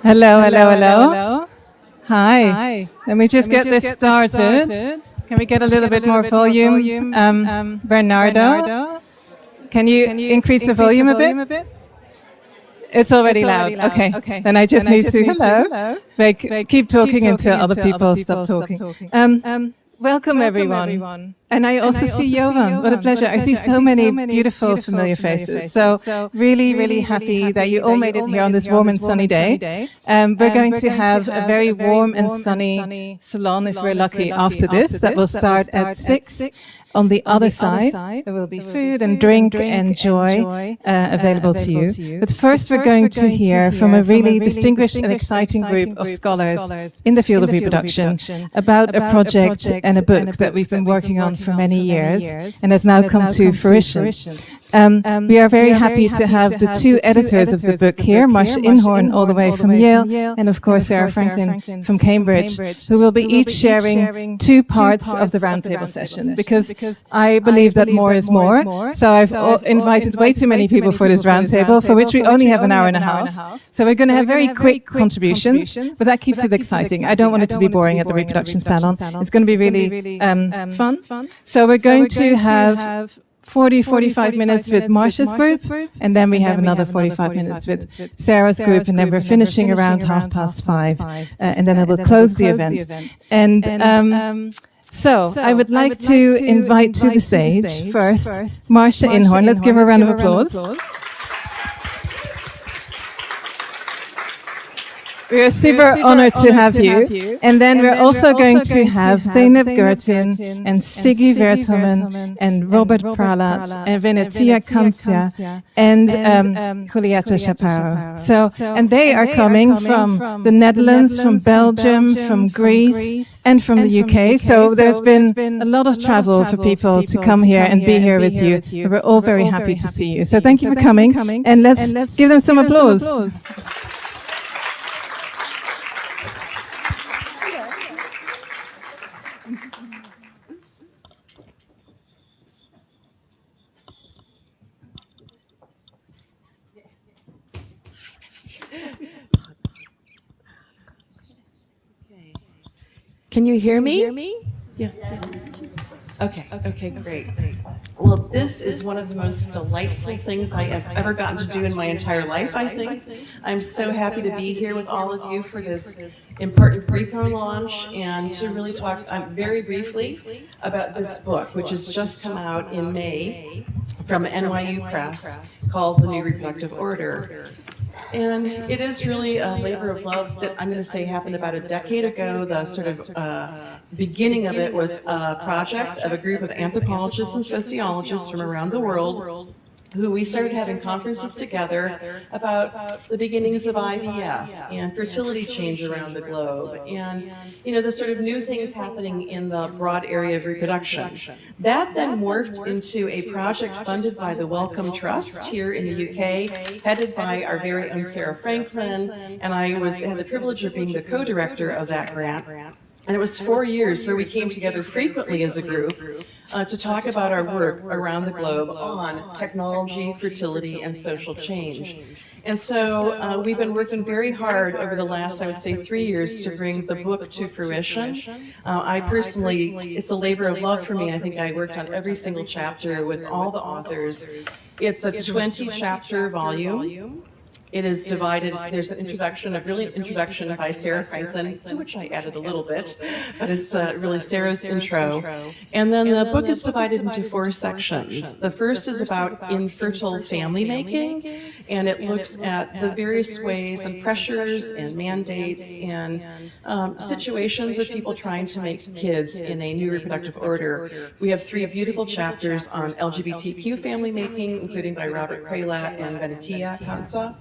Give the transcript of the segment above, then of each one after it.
Hello, hello, hello. Hi. Let me just get this started. Can we get a little bit more volume? Bernardo, can you increase the volume a bit? It's already loud. Okay. Then I just need to, hello. Keep talking until other people stop talking. Welcome, everyone. And I also see Johan. What a pleasure. I see so many beautiful, familiar faces. So really, really happy that you all made it here on this warm and sunny day. We're going to have a very warm and sunny salon, if we're lucky, after this. That will start at 6. On the other side, there will be food and drink and joy available to you. But first, we're going to hear from a really distinguished and exciting group of scholars in the field of reproduction about a project and a book that we've been working on for many years and has now come to fruition. We are very happy to have the two editors of the book here, Marcia Inhorn, all the way from Yale, and of course Sarah Franklin from Cambridge, who will be each sharing 2 parts of the roundtable session, because I believe that more is more. So I've invited way too many people for this roundtable, for which we only have an hour and a half. So we're going to have very quick contributions, but that keeps it exciting. I don't want it to be boring at the reproduction salon. It's going to be really fun. So we're going to have 45 minutes with Marcia's group, and then we have another 45 minutes with Sarah's group, and then we're finishing around 5:30, and then I will close the event. And so I would like to invite to the stage first Marcia Inhorn. Let's give her a round of applause. We are super honored to have you. And then we're also going to have Zeynep Gürtin and Siggy Vertomen and Robert Pralat and Venetia Kantia and Julieta Chaparro. So, and they are coming from the Netherlands, from Belgium, from Greece, and from the UK. So there's been a lot of travel for people to come here and be here with you. We're all very happy to see you. So thank you for coming, and let's give them some applause. Can you hear me? Yeah. Okay, great. Well, this is one of the most delightful things I have ever gotten to do in my entire life, I think. I'm so happy to be here with all of you for this important pre-pro launch and to really talk very briefly about this book, which has just come out in May from NYU Press called The New Reproductive Order. And it is really a labor of love that I'm going to say happened about a decade ago. The sort of beginning of it was a project of a group of anthropologists and sociologists from around the world who we started having conferences together about the beginnings of IVF and fertility change around the globe and, you know, the sort of new things happening in the broad area of reproduction. That then morphed into a project funded by the Wellcome Trust here in the UK, headed by our very own Sarah Franklin, and I had the privilege of being the co-director of that grant. And it was 4 years where we came together frequently as a group to talk about our work around the globe on technology, fertility, and social change. And so we've been working very hard over the last, I would say, 3 years to bring the book to fruition. I personally, it's a labor of love for me. I think I worked on every single chapter with all the authors. It's a 20-chapter volume. It is divided, there's an introduction, a brilliant introduction by Sarah Franklin, to which I added a little bit, but it's really Sarah's intro. And then the book is divided into 4 sections. The first is about infertile family making, and it looks at the various ways and pressures and mandates and situations of people trying to make kids in a new reproductive order. We have 3 beautiful chapters on LGBTQ family making, including by Robert Prelat and Venetia Kansa.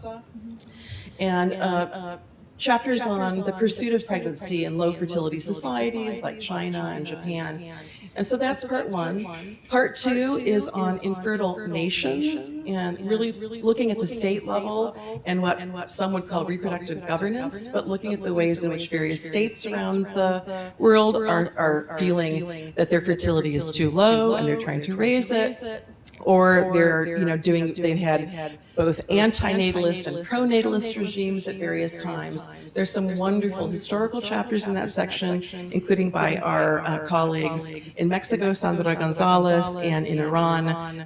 And chapters on the pursuit of pregnancy in low fertility societies like China and Japan. And so that's part 1. Part 2 is on infertile nations and really looking at the state level and what some would call reproductive governance, but looking at the ways in which various states around the world are feeling that their fertility is too low and they're trying to raise it. Or they've had both antinatalist and pronatalist regimes at various times. There's some wonderful historical chapters in that section, including by our colleagues in Mexico, Sandra Gonzalez, and in Iran,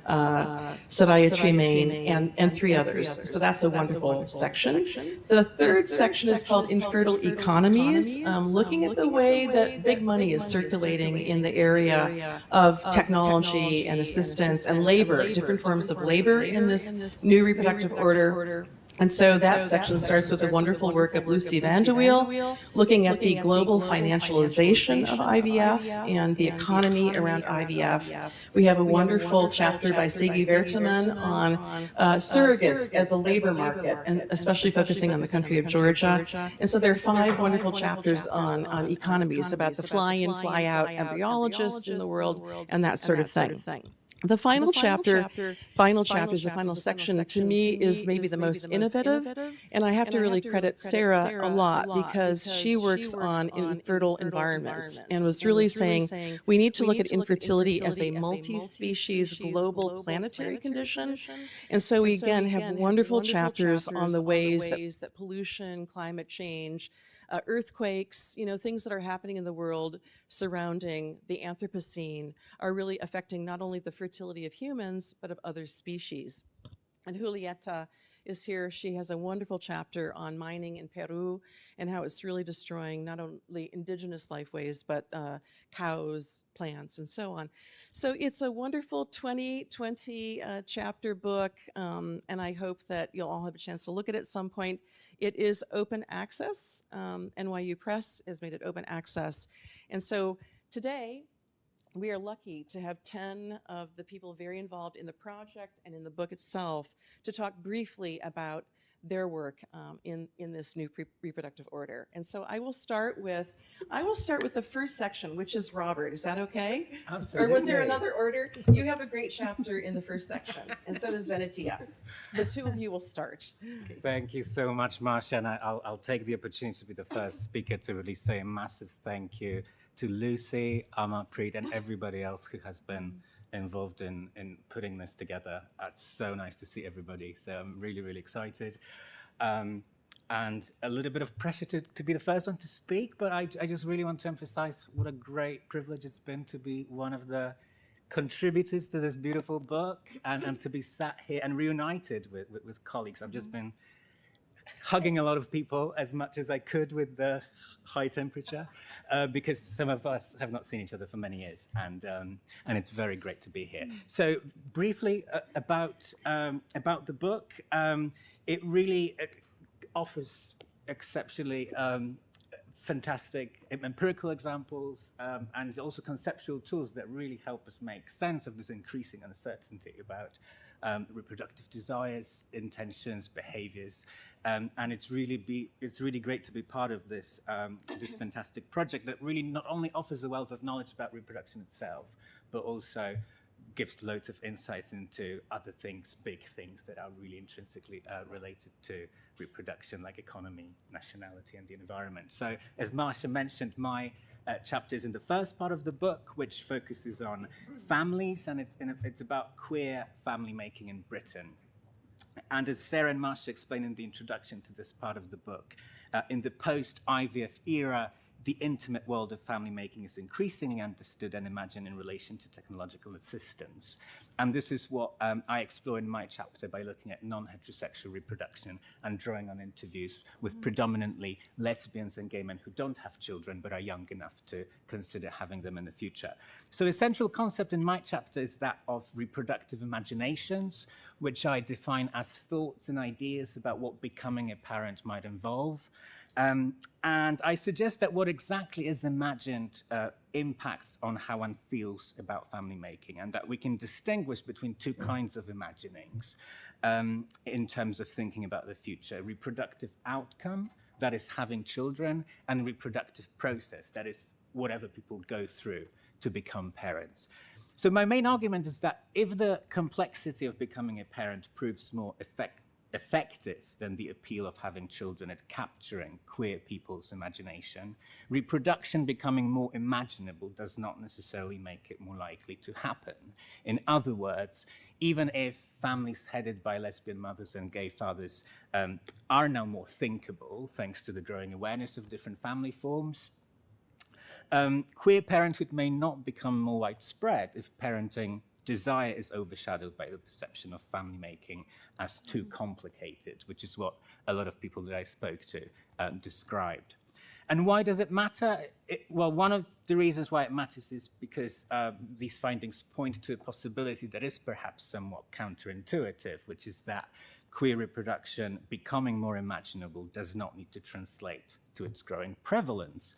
Soraya Tremaine, and 3 others. So that's a wonderful section. The third section is called Infertile Economies, looking at the way that big money is circulating in the area of technology and assistance and labor, different forms of labor in this new reproductive order. And so that section starts with the wonderful work of Lucy Vandewiel, looking at the global financialization of IVF and the economy around IVF. We have a wonderful chapter by Sigi Verteman on surrogates as a labor market, and especially focusing on the country of Georgia. And so there are 5 wonderful chapters on economies, about the fly-in, fly-out embryologists in the world, and that sort of thing. The final chapter, the final section, to me is maybe the most innovative, and I have to really credit Sarah a lot because she works on infertile environments and was really saying we need to look at infertility as a multi-species global planetary condition. And so we again have wonderful chapters on the ways that pollution, climate change, earthquakes, things that are happening in the world surrounding the Anthropocene are really affecting not only the fertility of humans, but of other species. And Julieta is here. She has a wonderful chapter on mining in Peru and how it's really destroying not only indigenous lifeways, but cows, plants, and so on. So it's a wonderful 20 chapter book, and I hope that you'll all have a chance to look at it at some point. It is open access. NYU Press has made it open access. And so today, we are lucky to have 10 of the people very involved in the project and in the book itself to talk briefly about their work in this new reproductive order. And so I will start with the first section, which is Robert. Is that okay? Absolutely. Or was there another order? You have a great chapter in the first section, and so does Venetia. The 2 of you will start. Thank you so much, Marcia, and I'll take the opportunity to be the first speaker to really say a massive thank you to Lucy, Amarpreet, and everybody else who has been involved in putting this together. It's so nice to see everybody, so I'm really, really excited. And a little bit of pressure to be the first one to speak, but I just really want to emphasize what a great privilege it's been to be one of the contributors to this beautiful book and to be sat here and reunited with colleagues. I've just been hugging a lot of people as much as I could with the high temperature because some of us have not seen each other for many years, and it's very great to be here. So briefly about the book, it really offers exceptionally fantastic empirical examples and also conceptual tools that really help us make sense of this increasing uncertainty about reproductive desires, intentions, behaviors, and it's really great to be part of this this fantastic project that really not only offers a wealth of knowledge about reproduction itself, but also gives loads of insights into other things, big things that are really intrinsically related to reproduction, like economy, nationality, and the environment. So, as Marcia mentioned, my chapter is in the first part of the book, which focuses on families, and it's about queer family making in Britain. And as Sarah and Marsha explain in the introduction to this part of the book, in the post-IVF era, the intimate world of family making is increasingly understood and imagined in relation to technological assistance. And this is what I explore in my chapter by looking at non-heterosexual reproduction and drawing on interviews with predominantly lesbians and gay men who don't have children but are young enough to consider having them in the future. So a central concept in my chapter is that of reproductive imaginations, which I define as thoughts and ideas about what becoming a parent might involve. And I suggest that what exactly is imagined impacts on how one feels about family making, and that we can distinguish between two kinds of imaginings in terms of thinking about the future: reproductive outcome, that is having children, and reproductive process, that is whatever people go through to become parents. So my main argument is that if the complexity of becoming a parent proves more effective than the appeal of having children at capturing queer people's imagination, reproduction becoming more imaginable does not necessarily make it more likely to happen. In other words, even if families headed by lesbian mothers and gay fathers are now more thinkable, thanks to the growing awareness of different family forms, queer parenthood may not become more widespread if parenting desire is overshadowed by the perception of family making as too complicated, which is what a lot of people that I spoke to described. And why does it matter? Well, one of the reasons why it matters is because these findings point to a possibility that is perhaps somewhat counterintuitive, which is that queer reproduction becoming more imaginable does not need to translate to its growing prevalence.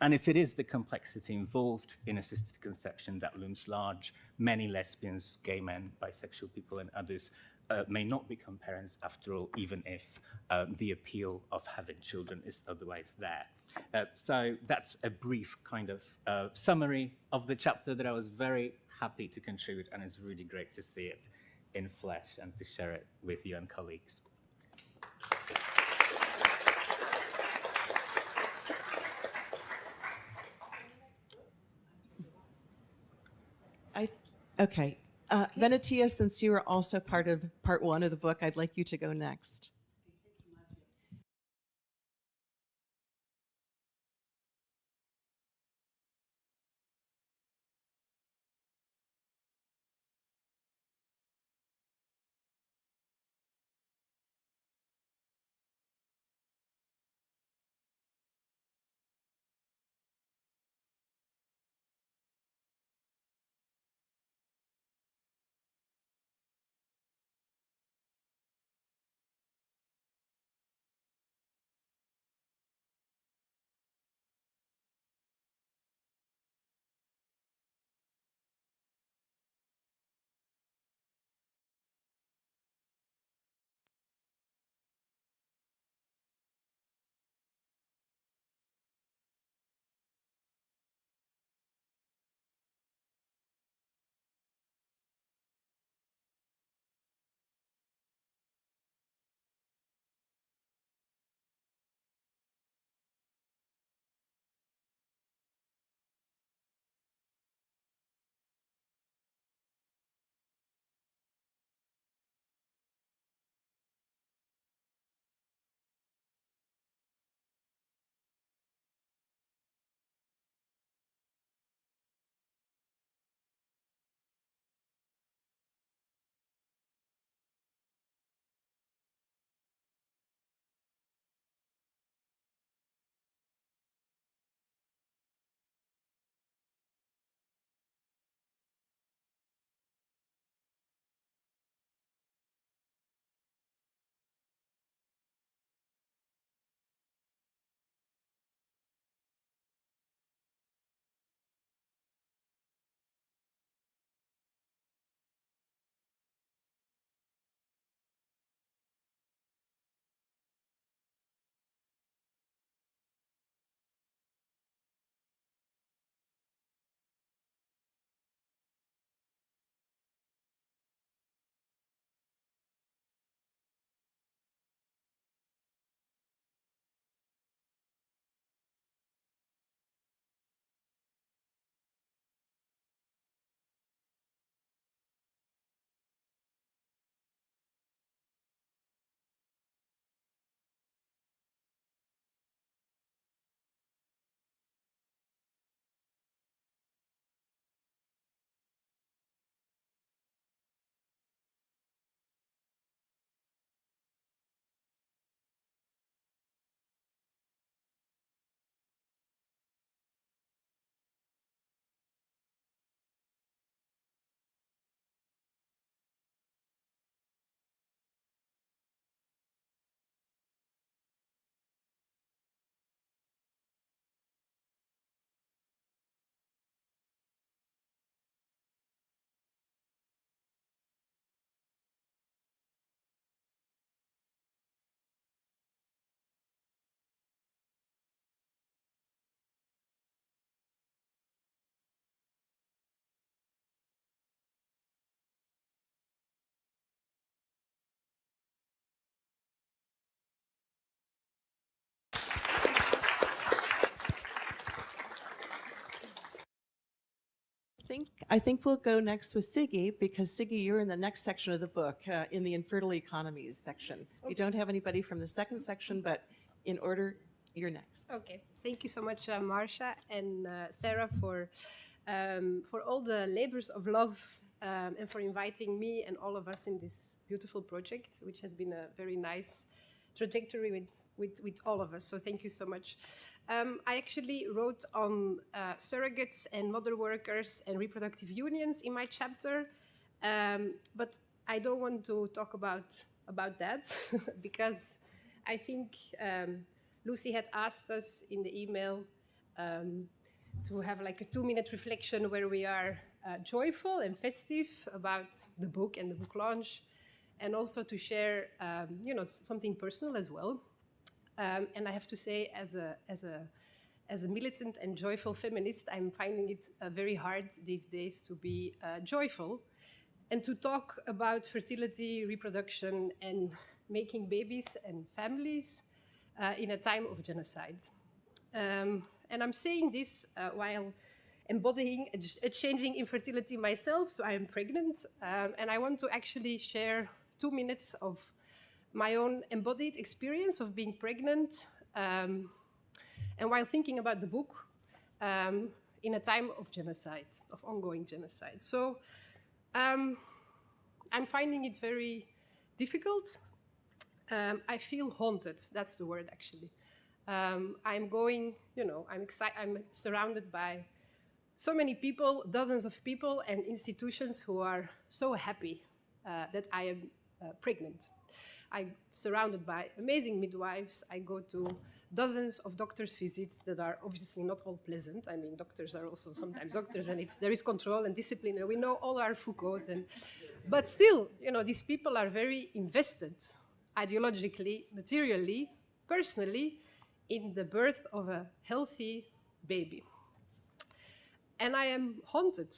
And if it is the complexity involved in assisted conception that looms large, many lesbians, gay men, bisexual people, and others may not become parents after all, even if the appeal of having children is otherwise there. So that's a brief kind of summary of the chapter that I was very happy to contribute, and it's really great to see it in flesh and to share it with you and colleagues. Okay. Venetia, since you were also part of part one of the book, I'd like you to go next. I think we'll go next with Siggy, because Siggy, you're in the next section of the book, in the infertile economies section. We don't have anybody from the second section, but in order, you're next. Okay, thank you so much, Marcia and Sarah, for all the labors of love and for inviting me and all of us in this beautiful project, which has been a very nice trajectory with all of us. So thank you so much. I actually wrote on surrogates and mother workers and reproductive unions in my chapter, but I don't want to talk about that because I think Lucy had asked us in the email to have like a 2-minute reflection where we are joyful and festive about the book and the book launch, and also to share, something personal as well. And I have to say, as a militant and joyful feminist, I'm finding it very hard these days to be joyful and to talk about fertility, reproduction, and making babies and families in a time of genocide. And I'm saying this while embodying a changing infertility myself, so I am pregnant, and I want to actually share 2 minutes of my own embodied experience of being pregnant, and while thinking about the book, in a time of genocide, of ongoing genocide. So I'm finding it very difficult. I feel haunted, that's the word actually. I'm going, I'm surrounded by so many people, dozens of people and institutions who are so happy that I am pregnant. I'm surrounded by amazing midwives. I go to dozens of doctors' visits that are obviously not all pleasant. I mean, doctors are also sometimes doctors, and there is control and discipline, and we know all our Foucaults. But still, these people are very invested ideologically, materially, personally, in the birth of a healthy baby. And I am haunted.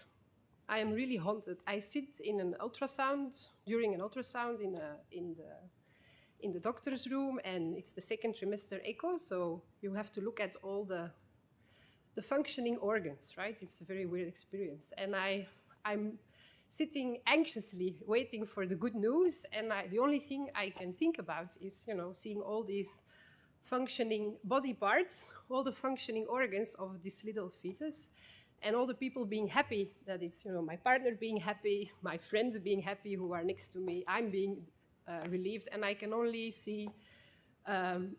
I am really haunted. I sit in an ultrasound, during an ultrasound in the doctor's room, and it's the second trimester echo, so you have to look at all the functioning organs, right? It's a very weird experience. And I'm sitting anxiously waiting for the good news, and the only thing I can think about is, seeing all these functioning body parts, all the functioning organs of this little fetus, and all the people being happy that it's, my partner being happy, my friends being happy who are next to me, I'm being relieved, and I can only see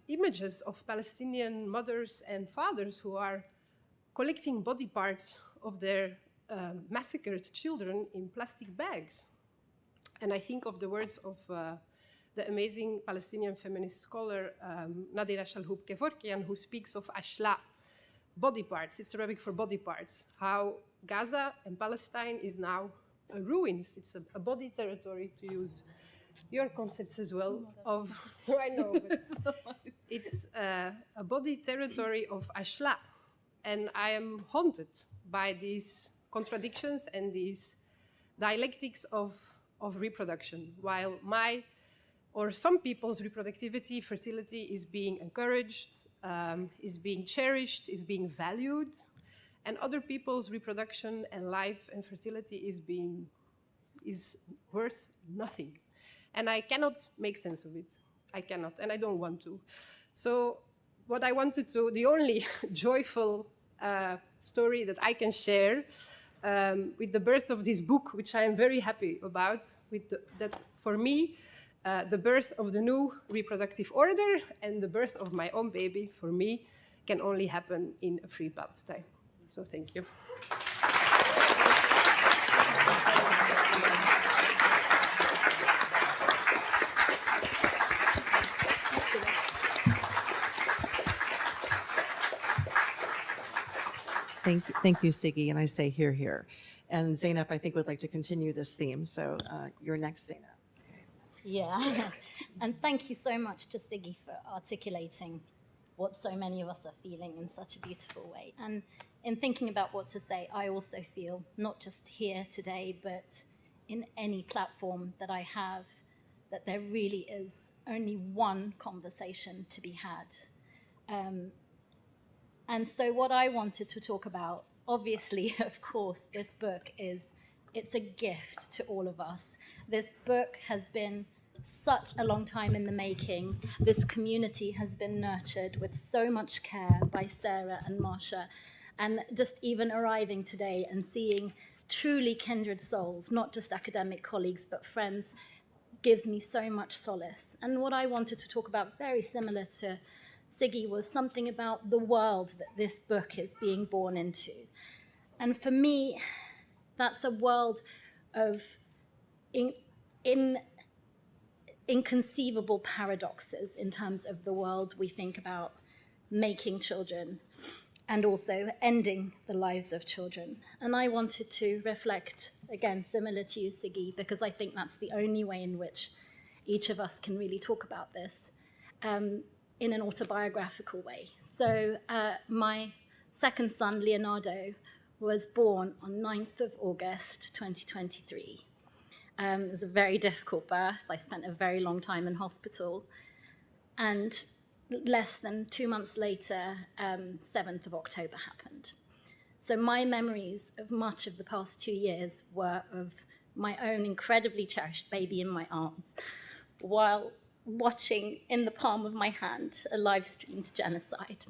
images of Palestinian mothers and fathers who are collecting body parts of their massacred children in plastic bags. And I think of the words of the amazing Palestinian feminist scholar Nadira Shalhoub-Kevorkian, who speaks of ashla, body parts. It's Arabic for body parts. How Gaza and Palestine is now a ruins. It's a body territory, to use your concepts as well. I know, but it's a body territory of ashla. And I am haunted by these contradictions and these dialectics of reproduction, while some people's reproductivity, fertility is being encouraged, is being cherished, is being valued, and other people's reproduction and life and fertility is worth nothing. And I cannot make sense of it. I cannot, and I don't want to. So what I wanted to, the only joyful story that I can share with the birth of this book, which I am very happy about, that for me, the birth of the new reproductive order and the birth of my own baby, for me, can only happen in a free Palestine. So thank you. Thank you, Siggy, and I say hear, hear. And Zainab, I think, would like to continue this theme. So you're next, Zainab. Yeah, and thank you so much to Siggy for articulating what so many of us are feeling in such a beautiful way. And in thinking about what to say, I also feel, not just here today, but in any platform that I have, that there really is only one conversation to be had. And so what I wanted to talk about obviously, of course, this book it's a gift to all of us. This book has been such a long time in the making. This community has been nurtured with so much care by Sarah and Marsha. And just even arriving today and seeing truly kindred souls, not just academic colleagues, but friends, gives me so much solace. And what I wanted to talk about, very similar to Siggy, was something about the world that this book is being born into. And for me, that's a world of inconceivable paradoxes in terms of the world we think about making children and also ending the lives of children. And I wanted to reflect, again, similar to you, Siggy, because I think that's the only way in which each of us can really talk about this in an autobiographical way. So my second son, Leonardo, was born on 9th of August, 2023. It was a very difficult birth. I spent a very long time in hospital. And less than 2 months later, 7th of October happened. So my memories of much of the past 2 years were of my own incredibly cherished baby in my arms, while watching in the palm of my hand a live-streamed genocide.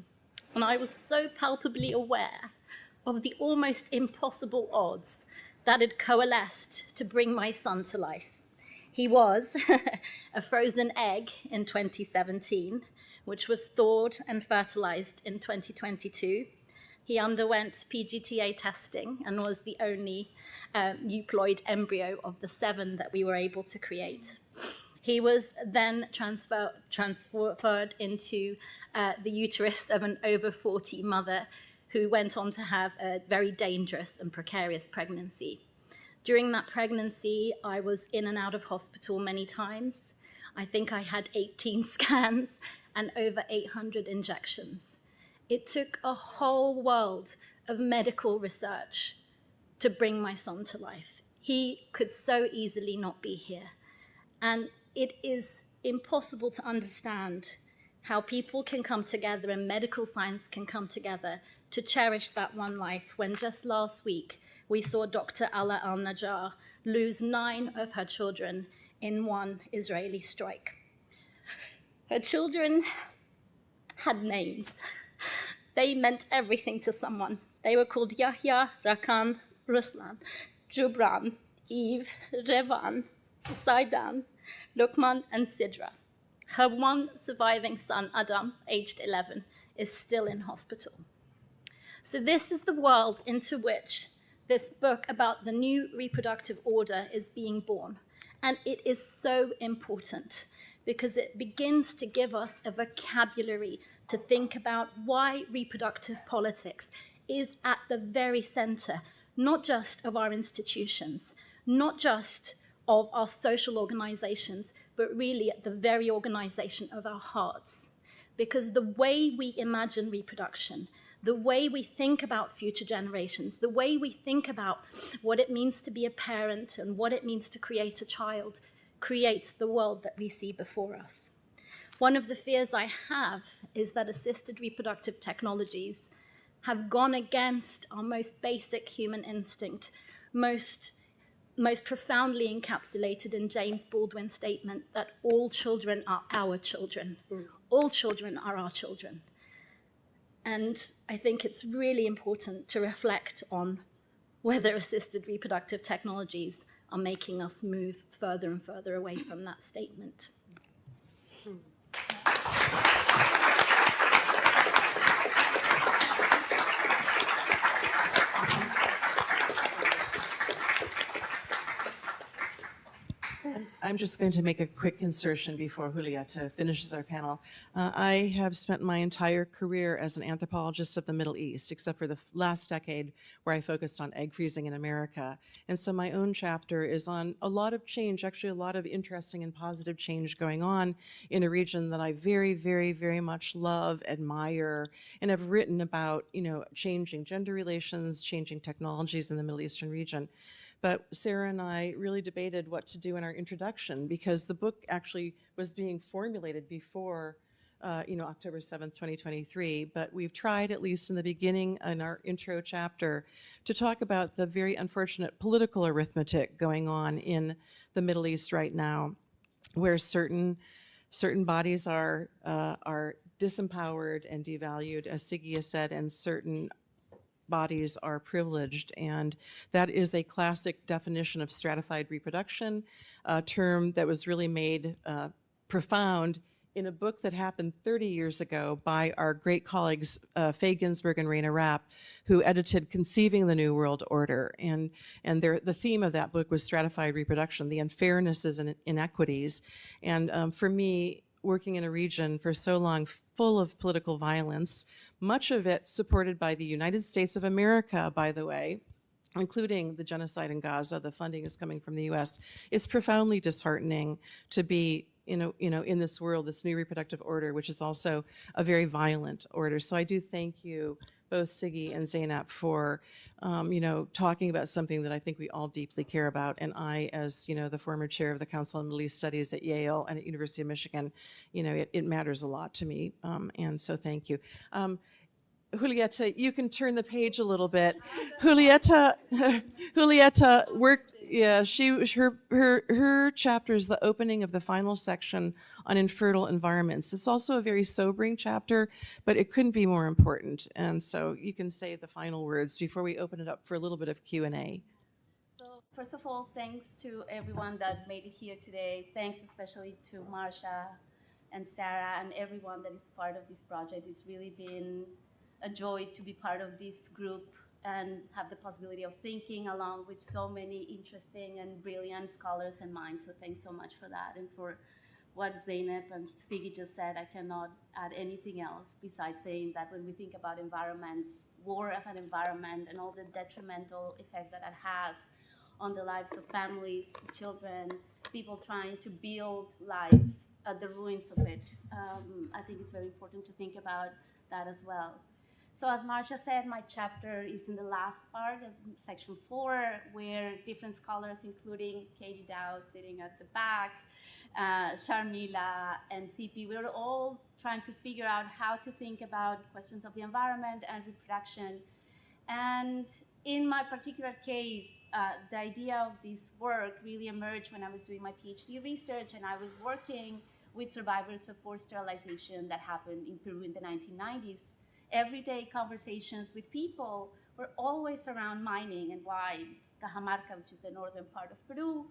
And I was so palpably aware of the almost impossible odds that had coalesced to bring my son to life. He was a frozen egg in 2017, which was thawed and fertilized in 2022. He underwent PGTA testing and was the only euploid embryo of the 7 that we were able to create. He was then transferred into the uterus of an over 40 mother who went on to have a very dangerous and precarious pregnancy. During that pregnancy, I was in and out of hospital many times. I think I had 18 scans and over 800 injections. It took a whole world of medical research to bring my son to life. He could so easily not be here. And it is impossible to understand how people can come together and medical science can come together to cherish that one life, when just last week we saw Dr. Ala al-Najjar lose 9 of her children in one Israeli strike. Her children had names. They meant everything to someone. They were called Yahya, Rakan, Ruslan, Jubran, Eve, Revan, Saidan, Lukman, and Sidra. Her one surviving son, Adam, aged 11, is still in hospital. So this is the world into which this book about the new reproductive order is being born. And it is so important because it begins to give us a vocabulary to think about why reproductive politics is at the very center, not just of our institutions, not just of our social organizations, but really at the very organization of our hearts. Because the way we imagine reproduction, the way we think about future generations, the way we think about what it means to be a parent and what it means to create a child, creates the world that we see before us. One of the fears I have is that assisted reproductive technologies have gone against our most basic human instinct, most profoundly encapsulated in James Baldwin's statement that all children are our children. All children are our children. And I think it's really important to reflect on whether assisted reproductive technologies are making us move further and further away from that statement. I'm just going to make a quick insertion before Julieta finishes our panel. I have spent my entire career as an anthropologist of the Middle East, except for the last decade where I focused on egg freezing in America. And so my own chapter is on a lot of change, actually a lot of interesting and positive change going on in a region that I very, very, very much love, admire, and have written about, changing gender relations, changing technologies in the Middle Eastern region. But Sarah and I really debated what to do in our introduction because the book actually was being formulated before October 7th, 2023, but we've tried, at least in the beginning in our intro chapter, to talk about the very unfortunate political arithmetic going on in the Middle East right now, where certain bodies are disempowered and devalued, as Siggy has said, and certain bodies are privileged. And that is a classic definition of stratified reproduction, a term that was really made profound in a book that happened 30 years ago by our great colleagues Faye Ginsburg and Raina Rapp, who edited Conceiving the New World Order. And the theme of that book was stratified reproduction, the unfairnesses and inequities. And for me, working in a region for so long full of political violence, much of it supported by the United States of America, by the way, including the genocide in Gaza, the funding is coming from the US. It's profoundly disheartening to be in this world, this new reproductive order, which is also a very violent order. So I do thank you, both Siggy and Zainab, for talking about something that I think we all deeply care about. And I, as the former chair of the Council on Middle East Studies at Yale and at University of Michigan, it matters a lot to me. And so thank you. Julieta, you can turn the page a little bit. Julieta worked. Yeah, her chapter is the opening of the final section on infertile environments. It's also a very sobering chapter, but it couldn't be more important. And so you can say the final words before we open it up for a little bit of Q&A. So first of all, thanks to everyone that made it here today. Thanks especially to Marsha and Sarah and everyone that is part of this project. It's really been a joy to be part of this group and have the possibility of thinking along with so many interesting and brilliant scholars and minds. So thanks so much for that. And for what Zeynep and Siggy just said, I cannot add anything else besides saying that when we think about environments, war as an environment and all the detrimental effects that it has on the lives of families, children, people trying to build life at the ruins of it, I think it's very important to think about that as well. So as Marsha said, my chapter is in the last part of section 4, where different scholars, including Katie Dow sitting at the back, Sharmila and CP, we're all trying to figure out how to think about questions of the environment and reproduction. And in my particular case, the idea of this work really emerged when I was doing my PhD research, and I was working with survivors of forced sterilization that happened in Peru in the 1990s. Everyday conversations with people were always around mining and why Cajamarca, which is the northern part of Peru,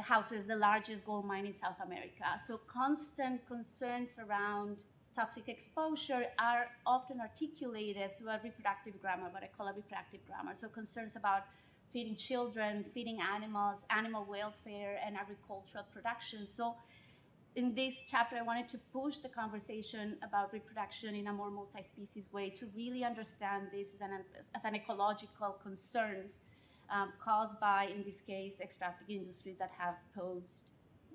houses the largest gold mine in South America. So constant concerns around toxic exposure are often articulated through a reproductive grammar, what I call a reproductive grammar. So concerns about feeding children, feeding animals, animal welfare, and agricultural production. So in this chapter, I wanted to push the conversation about reproduction in a more multi-species way to really understand this as an ecological concern caused by, in this case, extractive industries that have posed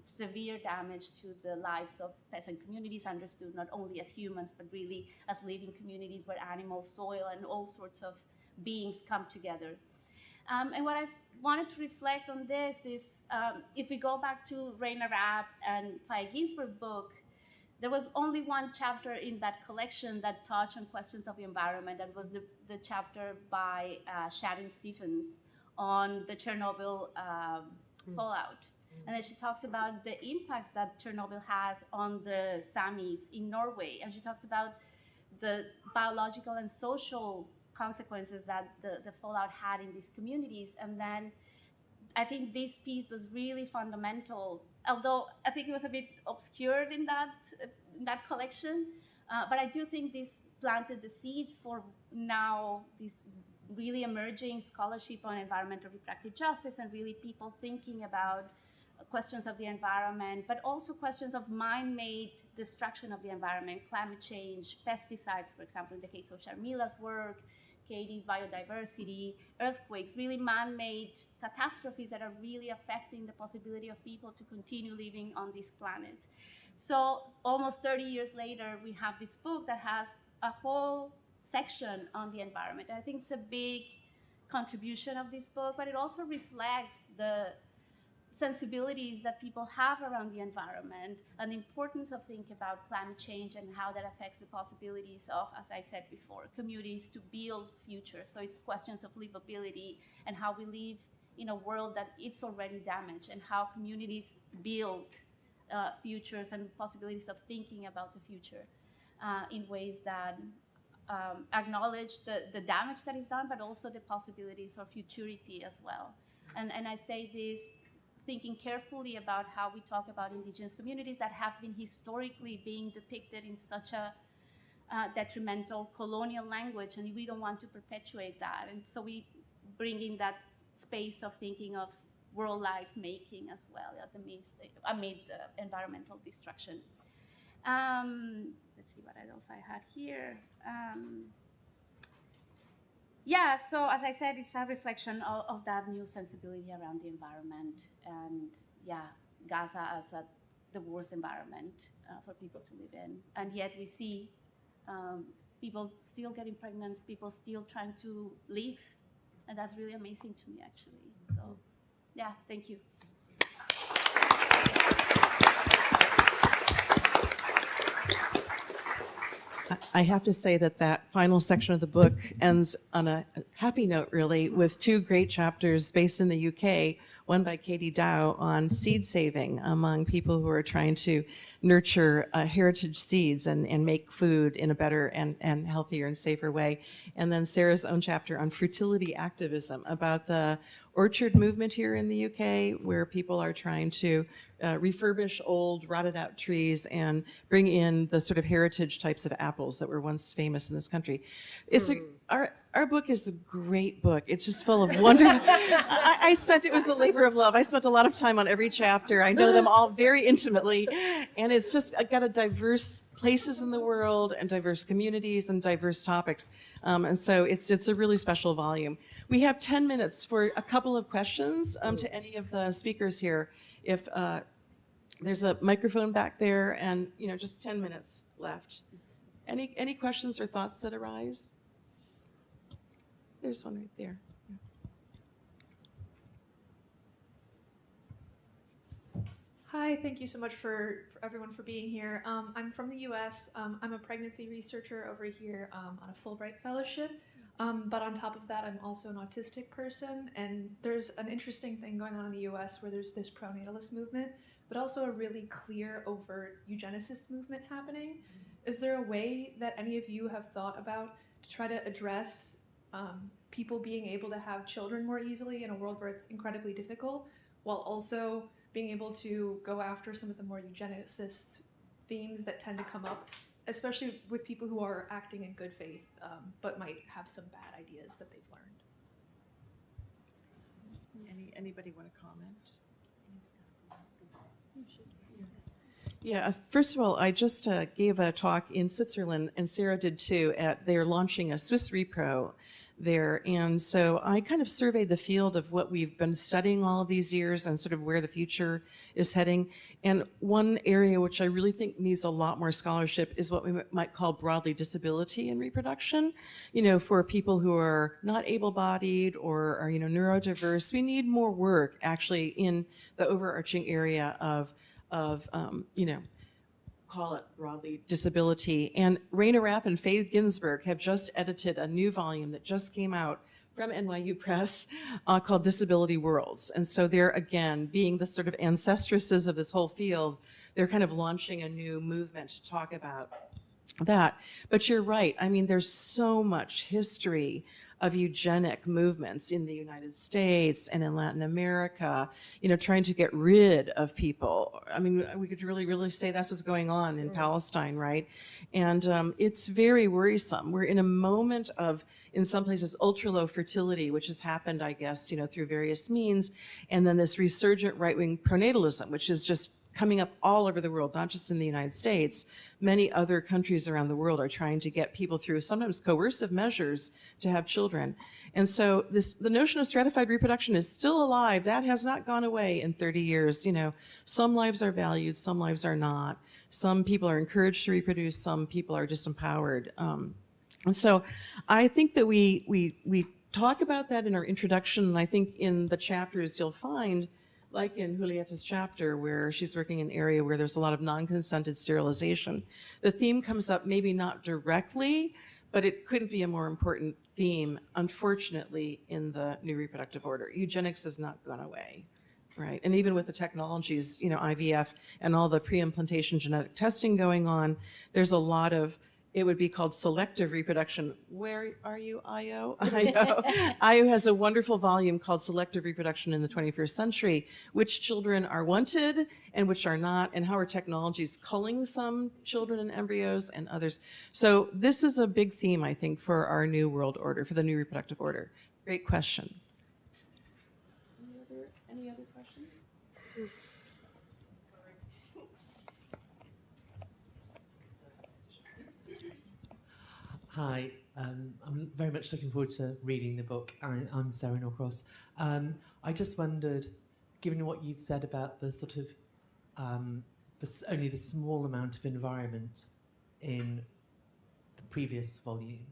severe damage to the lives of peasant communities, understood not only as humans, but really as living communities where animals, soil, and all sorts of beings come together. And what I've wanted to reflect on this is, if we go back to Raina Rapp and Faye Ginsburg's book, there was only one chapter in that collection that touched on questions of the environment. That was the chapter by Sharon Stephens on the Chernobyl fallout. And then she talks about the impacts that Chernobyl had on the Samis in Norway. And she talks about the biological and social consequences that the fallout had in these communities. And then I think this piece was really fundamental, although I think it was a bit obscured in that collection. But I do think this planted the seeds for now this really emerging scholarship on environmental reproductive justice and really people thinking about questions of the environment, but also questions of man-made destruction of the environment, climate change, pesticides, for example, in the case of Sharmila's work, Katie's biodiversity, earthquakes, really man-made catastrophes that are really affecting the possibility of people to continue living on this planet. So almost 30 years later, we have this book that has a whole section on the environment. I think it's a big contribution of this book, but it also reflects the sensibilities that people have around the environment and the importance of thinking about climate change and how that affects the possibilities of, as I said before, communities to build futures. So it's questions of livability and how we live in a world that it's already damaged, and how communities build futures and possibilities of thinking about the future in ways that acknowledge the damage that is done, but also the possibilities of futurity as well. And I say this thinking carefully about how we talk about indigenous communities that have been historically being depicted in such a detrimental colonial language, and we don't want to perpetuate that. And so we bring in that space of thinking of world life making as well amid environmental destruction. Let's see what else I had here. Yeah, so as I said, it's a reflection of that new sensibility around the environment, and yeah, Gaza as the worst environment for people to live in. And yet we see people still getting pregnant, people still trying to live, and that's really amazing to me, actually. So yeah, thank you. I have to say that final section of the book ends on a happy note, really, with 2 great chapters based in the UK, one by Katie Dow on seed saving among people who are trying to nurture heritage seeds and make food in a better and healthier and safer way. And then Sarah's own chapter on fertility activism about the orchard movement here in the UK, where people are trying to refurbish old rotted out trees and bring in the sort of heritage types of apples that were once famous in this country. It's our book is a great book. It's just full of wonder. It was a labor of love. I spent a lot of time on every chapter. I know them all very intimately. And it's just got a diverse places in the world and diverse communities and diverse topics. And so it's a really special volume. We have 10 minutes for a couple of questions to any of the speakers here. If there's a microphone back there, and just 10 minutes left. Any questions or thoughts that arise? There's one right there. Hi, thank you so much for everyone for being here. I'm from the US. I'm a pregnancy researcher over here on a Fulbright fellowship. But on top of that, I'm also an autistic person. And there's an interesting thing going on in the US where there's this pronatalist movement, but also a really clear, overt eugenicist movement happening. Is there a way that any of you have thought about to try to address people being able to have children more easily in a world where it's incredibly difficult, while also being able to go after some of the more eugenicist themes that tend to come up, especially with people who are acting in good faith, but might have some bad ideas that they've learned? Anybody want to comment? Yeah, first of all, I just gave a talk in Switzerland, and Sarah did too. They're launching a Swiss Repro there, and so I kind of surveyed the field of what we've been studying all of these years and sort of where the future is heading. And one area which I really think needs a lot more scholarship is what we might call broadly disability in reproduction. For people who are not able-bodied or are neurodiverse, we need more work actually in the overarching area of call it broadly disability. And Raina Rapp and Faye Ginsberg have just edited a new volume that just came out from NYU Press called Disability Worlds. And so they're, again, being the sort of ancestresses of this whole field, they're kind of launching a new movement to talk about that. But you're right. I mean, there's so much history of eugenic movements in the United States and in Latin America, trying to get rid of people. I mean, we could really say that's what's going on in Palestine, right? And it's very worrisome. We're in a moment of, in some places, ultra-low fertility, which has happened, I guess, through various means, and then this resurgent right-wing pronatalism, which is just coming up all over the world, not just in the United States. Many other countries around the world are trying to get people through sometimes coercive measures to have children. And so the notion of stratified reproduction is still alive. That has not gone away in 30 years. Some lives are valued, some lives are not. Some people are encouraged to reproduce, some people are disempowered. And so I think that we talk about that in our introduction, and I think in the chapters you'll find like in Julieta's chapter, where she's working in an area where there's a lot of non-consented sterilization, the theme comes up maybe not directly, but it couldn't be a more important theme, unfortunately, in the new reproductive order. Eugenics has not gone away, right? And even with the technologies, IVF and all the pre-implantation genetic testing going on, there's a lot of, it would be called selective reproduction. Where are you, Io? Io has a wonderful volume called Selective Reproduction in the 21st Century, which children are wanted and which are not, and how are technologies culling some children and embryos and others. So this is a big theme, I think, for our new world order, for the new reproductive order. Great question. Any other questions? Hi, I'm very much looking forward to reading the book. I'm Sarah Norcross. I just wondered, given what you said about the sort of only the small amount of environment in the previous volume,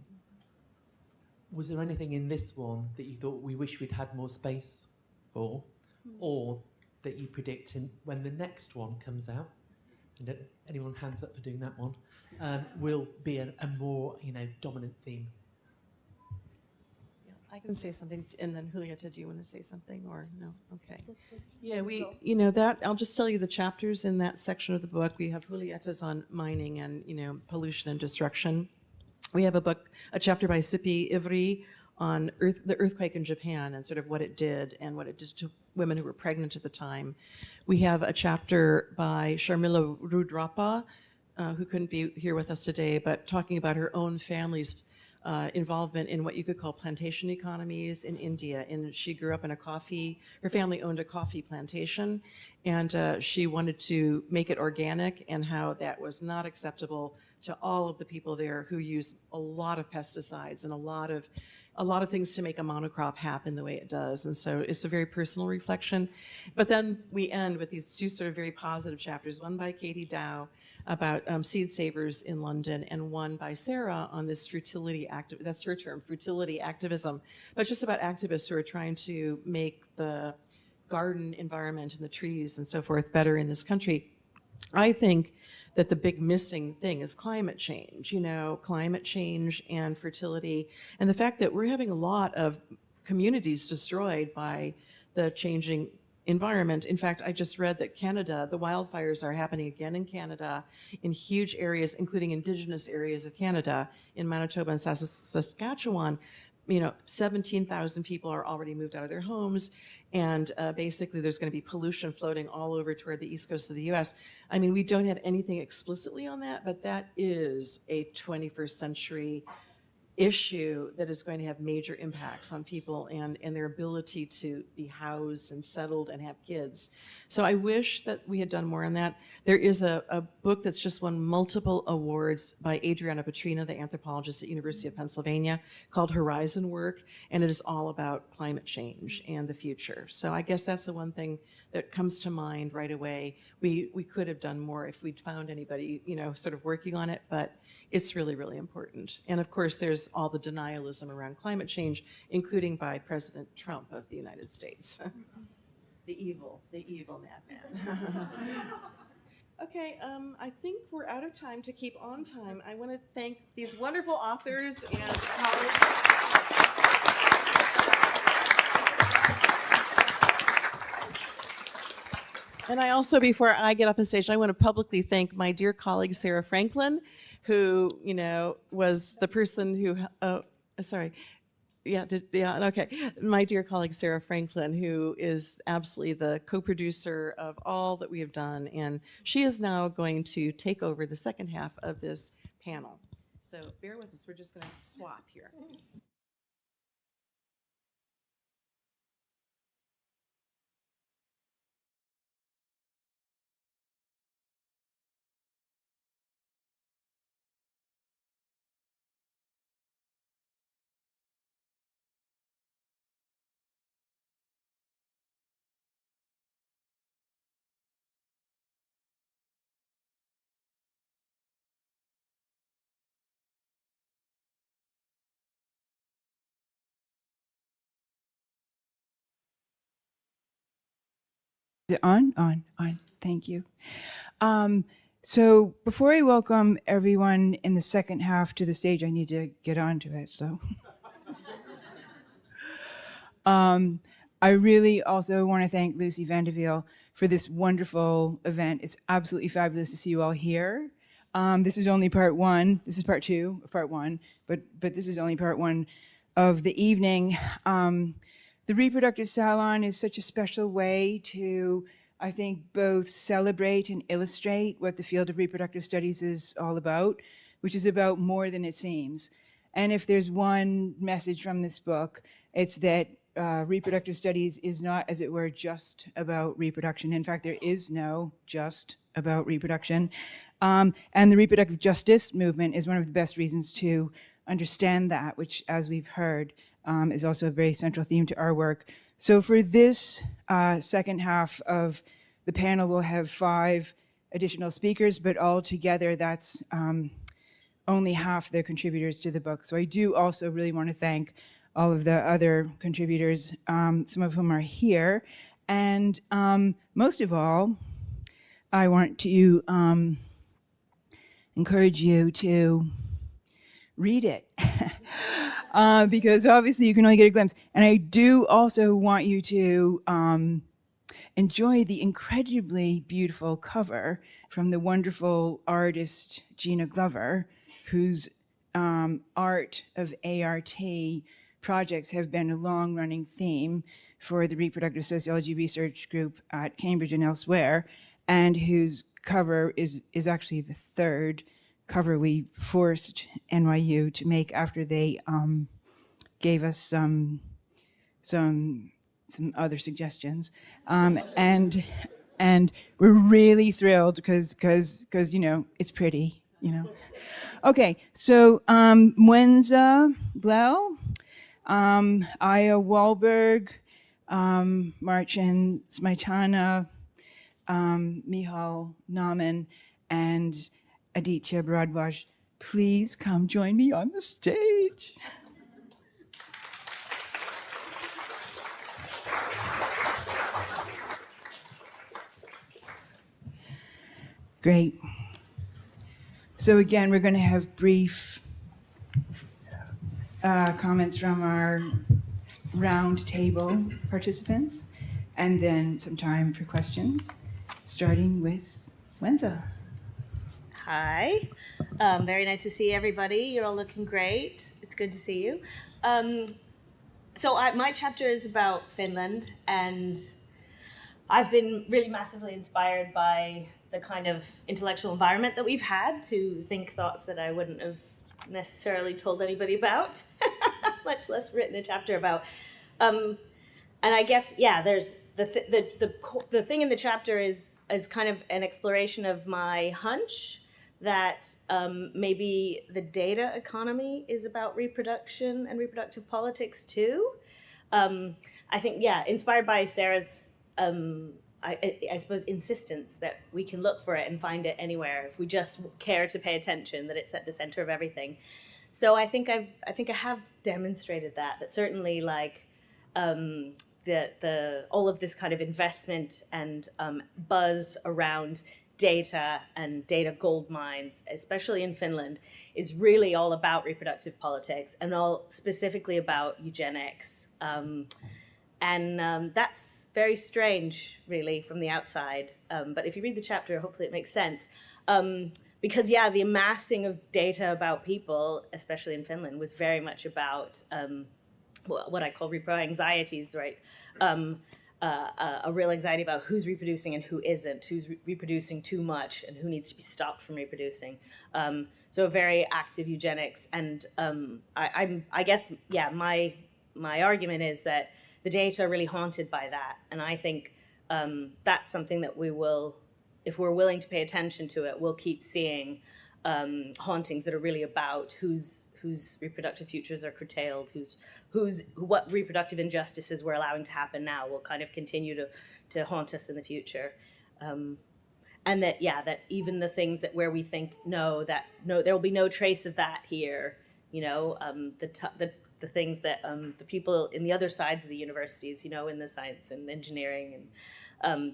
was there anything in this one that you thought we wish we'd had more space for, or that you predict when the next one comes out? And anyone hands up for doing that one, will be a more dominant theme. Yeah, I can say something, and then Julieta, do you want to say something or no? Okay. Yeah, I'll just tell you the chapters in that section of the book. We have Julieta's on mining and pollution and destruction. We have a chapter by Sippy Ivry on the earthquake in Japan and sort of what it did and what it did to women who were pregnant at the time. We have a chapter by Sharmila Rudrappa, who couldn't be here with us today, but talking about her own family's involvement in what you could call plantation economies in India. And she grew up in her family owned a coffee plantation, and she wanted to make it organic, and how that was not acceptable to all of the people there who use a lot of pesticides and a lot of things to make a monocrop happen the way it does. And so it's a very personal reflection. But then we end with these two sort of very positive chapters, one by Katie Dow about seed savers in London, and one by Sarah on this that's her term, fertility activism, but just about activists who are trying to make the garden environment and the trees and so forth better in this country. I think that the big missing thing is climate change, climate change and fertility, and the fact that we're having a lot of communities destroyed by the changing environment. In fact, I just read that Canada, the wildfires are happening again in Canada in huge areas, including indigenous areas of Canada, in Manitoba and Saskatchewan. 17,000 people are already moved out of their homes, and basically there's going to be pollution floating all over toward the east coast of the US. I mean, we don't have anything explicitly on that, but that is a 21st century issue that is going to have major impacts on people and their ability to be housed and settled and have kids. So I wish that we had done more on that. There is a book that's just won multiple awards by Adriana Petrina, the anthropologist at University of Pennsylvania, called Horizon Work, and it is all about climate change and the future. So I guess that's the one thing that comes to mind right away. We could have done more if we'd found anybody, sort of working on it, but it's really, really important. And of course, there's all the denialism around climate change, including by President Trump of the United States. The evil madman. Okay, I think we're out of time to keep on time. I want to thank these wonderful authors and colleagues. And I also, before I get off the stage, I want to publicly thank my dear colleague, Sarah Franklin, who, was the person who, my dear colleague, Sarah Franklin, who is absolutely the co-producer of all that we have done. And she is now going to take over the second half of this panel. So bear with us, we're just going to swap here. it on? On. Thank you. So before I welcome everyone in the second half to the stage, I need to get onto it. So I really also want to thank Lucy Vanderveel for this wonderful event. It's absolutely fabulous to see you all here. This is only part one. This is part two of part one, but this is only part one of the evening. The Reproductive Salon is such a special way to, I think, both celebrate and illustrate what the field of reproductive studies is all about, which is about more than it seems. And if there's one message from this book, it's that reproductive studies is not, as it were, just about reproduction. In fact, there is no just about reproduction. And the reproductive justice movement is one of the best reasons to understand that, which, as we've heard, is also a very central theme to our work. So for this second half of the panel, we'll have 5 additional speakers, but altogether that's only half the contributors to the book. So I do also really want to thank all of the other contributors, some of whom are here. And most of all, I want to encourage you to read it. Because obviously you can only get a glimpse. And I do also want you to enjoy the incredibly beautiful cover from the wonderful artist Gina Glover, whose art of ART projects have been a long-running theme for the Reproductive Sociology Research Group at Cambridge and elsewhere, and whose cover is actually the 3rd cover we forced NYU to make after they gave us some other suggestions, and we're really thrilled because it's pretty, Okay, so Mwenza Blau, Aya Wahlberg, Marcin Smetana, Michal Nauman, and Aditya Bharadwaj, please come join me on the stage. Great. So again, we're going to have brief comments from our round table participants, and then some time for questions, starting with Wenza. Hi. Very nice to see everybody. You're all looking great. It's good to see you. My chapter is about Finland, and I've been really massively inspired by the kind of intellectual environment that we've had to think thoughts that I wouldn't have necessarily told anybody about, much less written a chapter about. And I guess, there's the thing in the chapter is kind of an exploration of my hunch that maybe the data economy is about reproduction and reproductive politics too. I think, inspired by Sarah's, I suppose, insistence that we can look for it and find it anywhere if we just care to pay attention, that it's at the center of everything. So I think I have demonstrated that certainly, like, all of this kind of investment and buzz around data and data gold mines, especially in Finland, is really all about reproductive politics and all specifically about eugenics. And that's very strange, really, from the outside. But if you read the chapter, hopefully it makes sense. Because, the amassing of data about people, especially in Finland, was very much about what I call repro anxieties, right? A real anxiety about who's reproducing and who isn't, who's reproducing too much and who needs to be stopped from reproducing. So a very active eugenics. And I guess, my argument is that the data are really haunted by that. And I think that's something that we will, if we're willing to pay attention to it, we'll keep seeing hauntings that are really about whose reproductive futures are curtailed, what reproductive injustices we're allowing to happen now will kind of continue to haunt us in the future. And that, that even the things that where we think, no, there will be no trace of that here, the things that the people in the other sides of the universities, in the science and engineering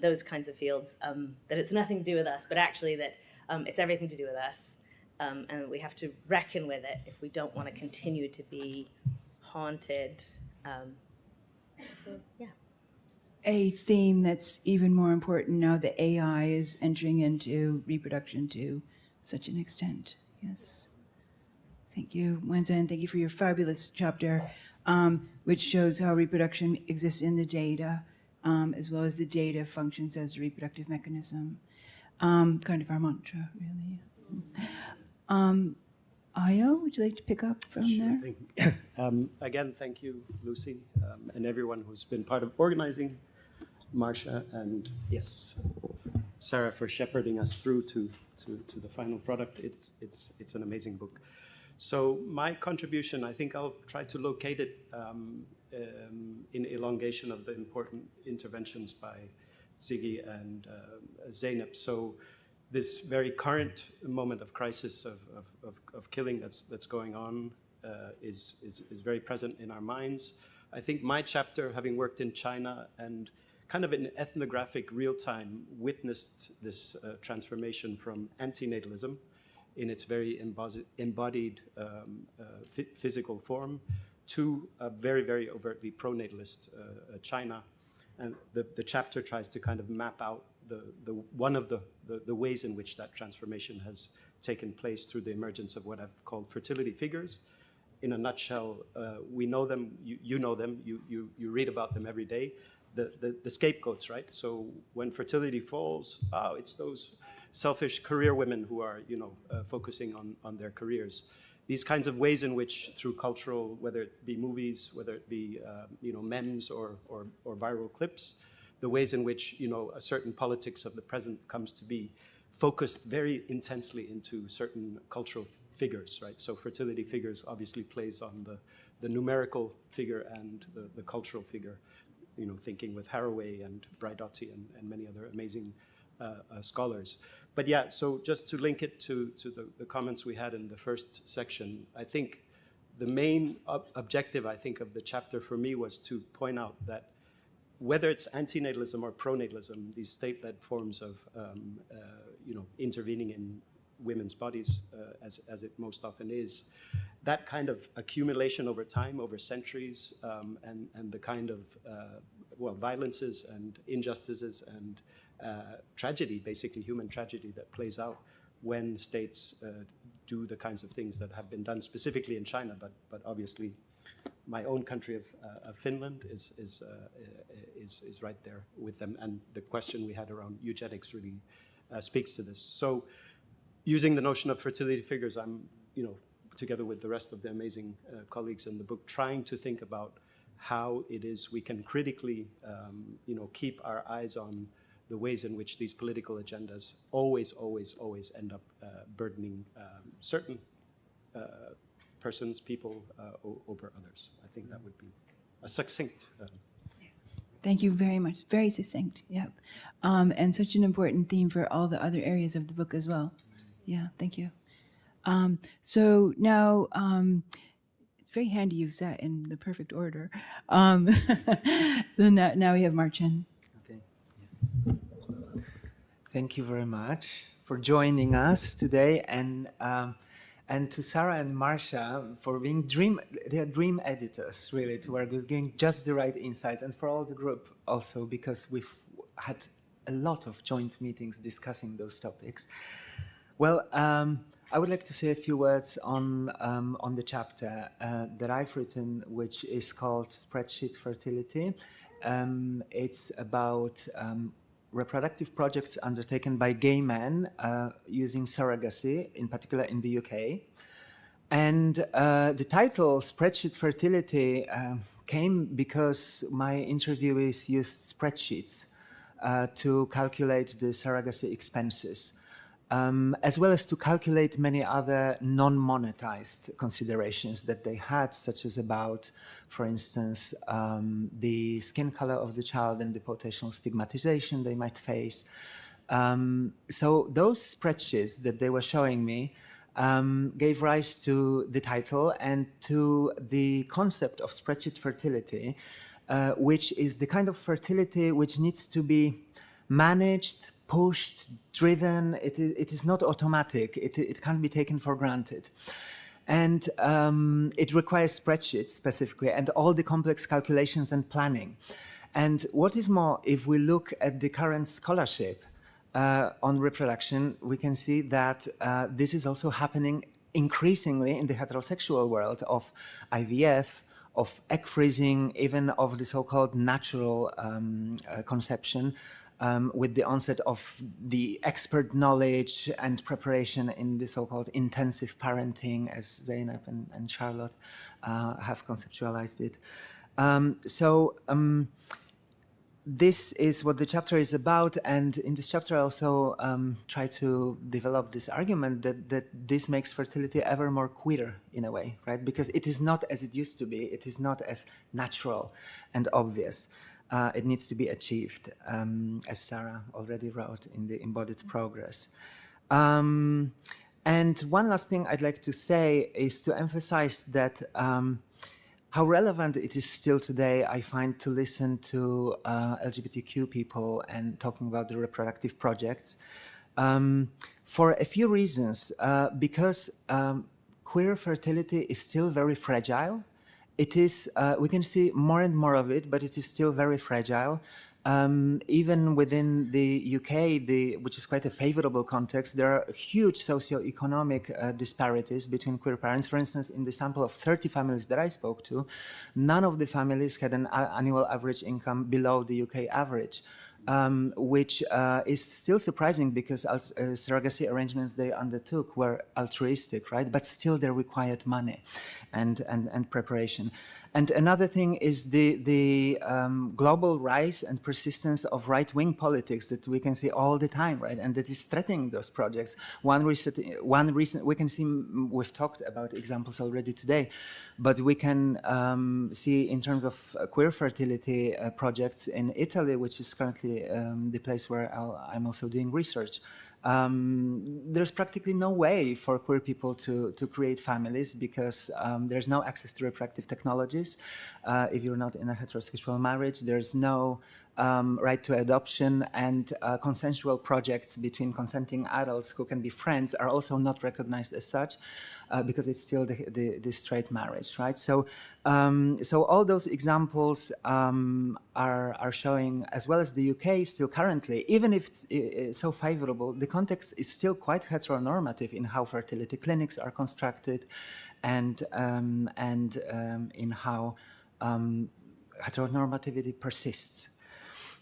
those kinds of fields, that it's nothing to do with us, but actually that it's everything to do with us, and we have to reckon with it if we don't want to continue to be haunted. So, yeah. A theme that's even more important now that AI is entering into reproduction to such an extent. Yes. Thank you, Wenza, and thank you for your fabulous chapter, which shows how reproduction exists in the data, as well as the data functions as a reproductive mechanism. Kind of our mantra, really. Ayo, would you like to pick up from there? Again, thank you, Lucy, and everyone who's been part of organizing, Marcia, and yes, Sarah for shepherding us through to the final product. It's an amazing book. So my contribution, I think I'll try to locate it in elongation of the important interventions by Ziggy and Zeynep. So this very current moment of crisis of killing that's going on is very present in our minds. I think my chapter, having worked in China and kind of in ethnographic real time, witnessed this transformation from antinatalism in its very embodied physical form to a very, very overtly pronatalist China. And the chapter tries to kind of map out one of the ways in which that transformation has taken place through the emergence of what I've called fertility figures. In a nutshell, we know them, you know them, you read about them every day. The scapegoats, right? So when fertility falls, it's those selfish career women who are, focusing on their careers. These kinds of ways in which, through cultural, whether it be movies, whether it be, memes or viral clips, the ways in which, a certain politics of the present comes to be focused very intensely into certain cultural figures, right? So fertility figures obviously plays on the numerical figure and the cultural figure, thinking with Haraway and Braidotti and many other amazing scholars. But yeah, so just to link it to the comments we had in the first section, I think the main objective, I think, of the chapter for me was to point out that whether it's antinatalism or pronatalism, these state-led forms of, intervening in women's bodies, as it most often is, that kind of accumulation over time, over centuries, and the kind of, violences and injustices and tragedy, basically human tragedy that plays out when states do the kinds of things that have been done specifically in China, but obviously my own country of Finland is right there with them, and the question we had around eugenics really speaks to this. So, using the notion of fertility figures, I'm, together with the rest of the amazing colleagues in the book, trying to think about how it is we can critically, keep our eyes on the ways in which these political agendas always end up burdening certain persons, people over others. I think that would be a succinct. Thank you very much. Very succinct. Yep. And such an important theme for all the other areas of the book as well. Yeah, thank you. So now, it's very handy you've sat in the perfect order. Then now we have Marchen. Okay. Yeah. Thank you very much for joining us today, and to Sarah and Marcia for being they are dream editors, really, to work with, giving just the right insights, and for all the group also, because we've had a lot of joint meetings discussing those topics. Well, I would like to say a few words on the chapter that I've written, which is called Spreadsheet Fertility. It's about reproductive projects undertaken by gay men using surrogacy, in particular in the UK. And the title, Spreadsheet Fertility, came because my interviewees used spreadsheets to calculate the surrogacy expenses. As well as to calculate many other non-monetized considerations that they had, such as about, for instance, the skin color of the child and the potential stigmatization they might face. So those spreadsheets that they were showing me gave rise to the title and to the concept of spreadsheet fertility, which is the kind of fertility which needs to be managed, pushed, driven. It is not automatic. It can't be taken for granted. And it requires spreadsheets specifically and all the complex calculations and planning. And what is more, if we look at the current scholarship on reproduction, we can see that this is also happening increasingly in the heterosexual world of IVF, of egg freezing, even of the so-called natural conception, with the onset of the expert knowledge and preparation in the so-called intensive parenting, as Zeynep and Charlotte have conceptualized it. This is what the chapter is about, and in this chapter I also try to develop this argument that this makes fertility ever more queer in a way, right? Because it is not as it used to be, it is not as natural and obvious. It needs to be achieved, as Sarah already wrote in the Embodied Progress. And one last thing I'd like to say is to emphasize that how relevant it is still today, I find, to listen to LGBTQ people and talking about the reproductive projects for a few reasons. Because queer fertility is still very fragile. It is, we can see more and more of it, but it is still very fragile. Even within the UK, which is quite a favorable context, there are huge socioeconomic disparities between queer parents. For instance, in the sample of 30 families that I spoke to, none of the families had an annual average income below the UK average. Which is still surprising because surrogacy arrangements they undertook were altruistic, right? But still they required money and preparation. And another thing is the global rise and persistence of right-wing politics that we can see all the time, right? And that is threatening those projects. One reason we can see, we've talked about examples already today, but we can see in terms of queer fertility projects in Italy, which is currently the place where I'm also doing research. There's practically no way for queer people to create families because there's no access to reproductive technologies. If you're not in a heterosexual marriage, there's no right to adoption, and consensual projects between consenting adults who can be friends are also not recognized as such because it's still the straight marriage, right? So all those examples are showing, as well as the UK still currently, even if it's so favorable, the context is still quite heteronormative in how fertility clinics are constructed and in how heteronormativity persists.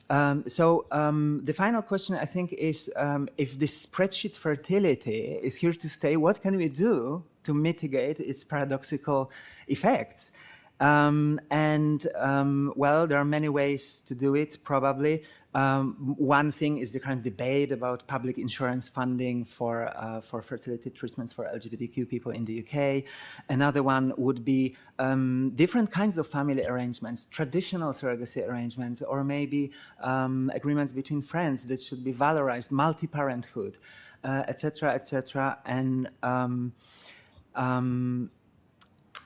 The final question, I think, is if this spreadsheet fertility is here to stay, what can we do to mitigate its paradoxical effects? Well, there are many ways to do it, probably. One thing is the current debate about public insurance funding for fertility treatments for LGBTQ people in the UK. Another one would be different kinds of family arrangements, traditional surrogacy arrangements, or maybe agreements between friends that should be valorized, multi-parenthood, etc., etc.,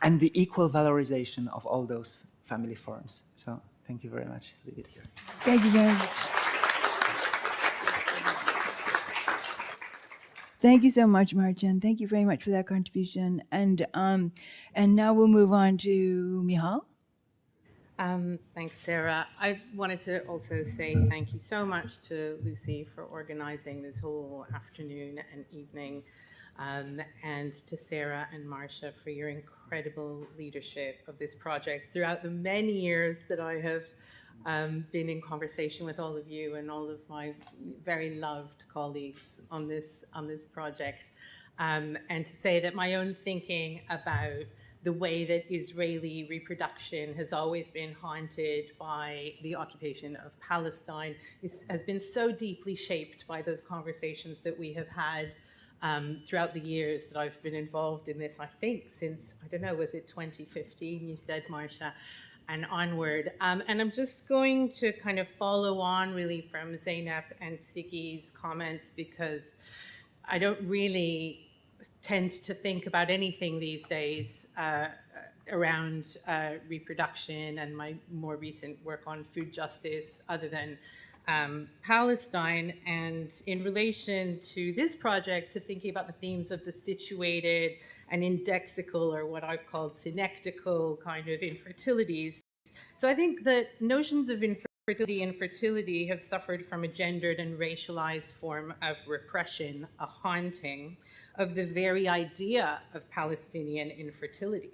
and the equal valorization of all those family forms. So thank you very much. Leave it here. Thank you very much. Thank you so much, Marcin. Thank you very much for that contribution. And now we'll move on to Michal. Thanks, Sarah. I wanted to also say thank you so much to Lucy for organizing this whole afternoon and evening, and to Sarah and Marcia for your incredible leadership of this project throughout the many years that I have been in conversation with all of you and all of my very loved colleagues on this project, and to say that my own thinking about the way that Israeli reproduction has always been haunted by the occupation of Palestine has been so deeply shaped by those conversations that we have had throughout the years that I've been involved in this, I think since, I don't know, was it 2015, you said, Marcia, and onward. And I'm just going to kind of follow on really from Zeynep and Siggy's comments, because I don't really tend to think about anything these days around reproduction and my more recent work on food justice other than Palestine. And in relation to this project, to thinking about the themes of the situated and indexical, or what I've called synectical kind of infertilities. So I think that notions of infertility and fertility have suffered from a gendered and racialized form of repression, a haunting of the very idea of Palestinian infertility.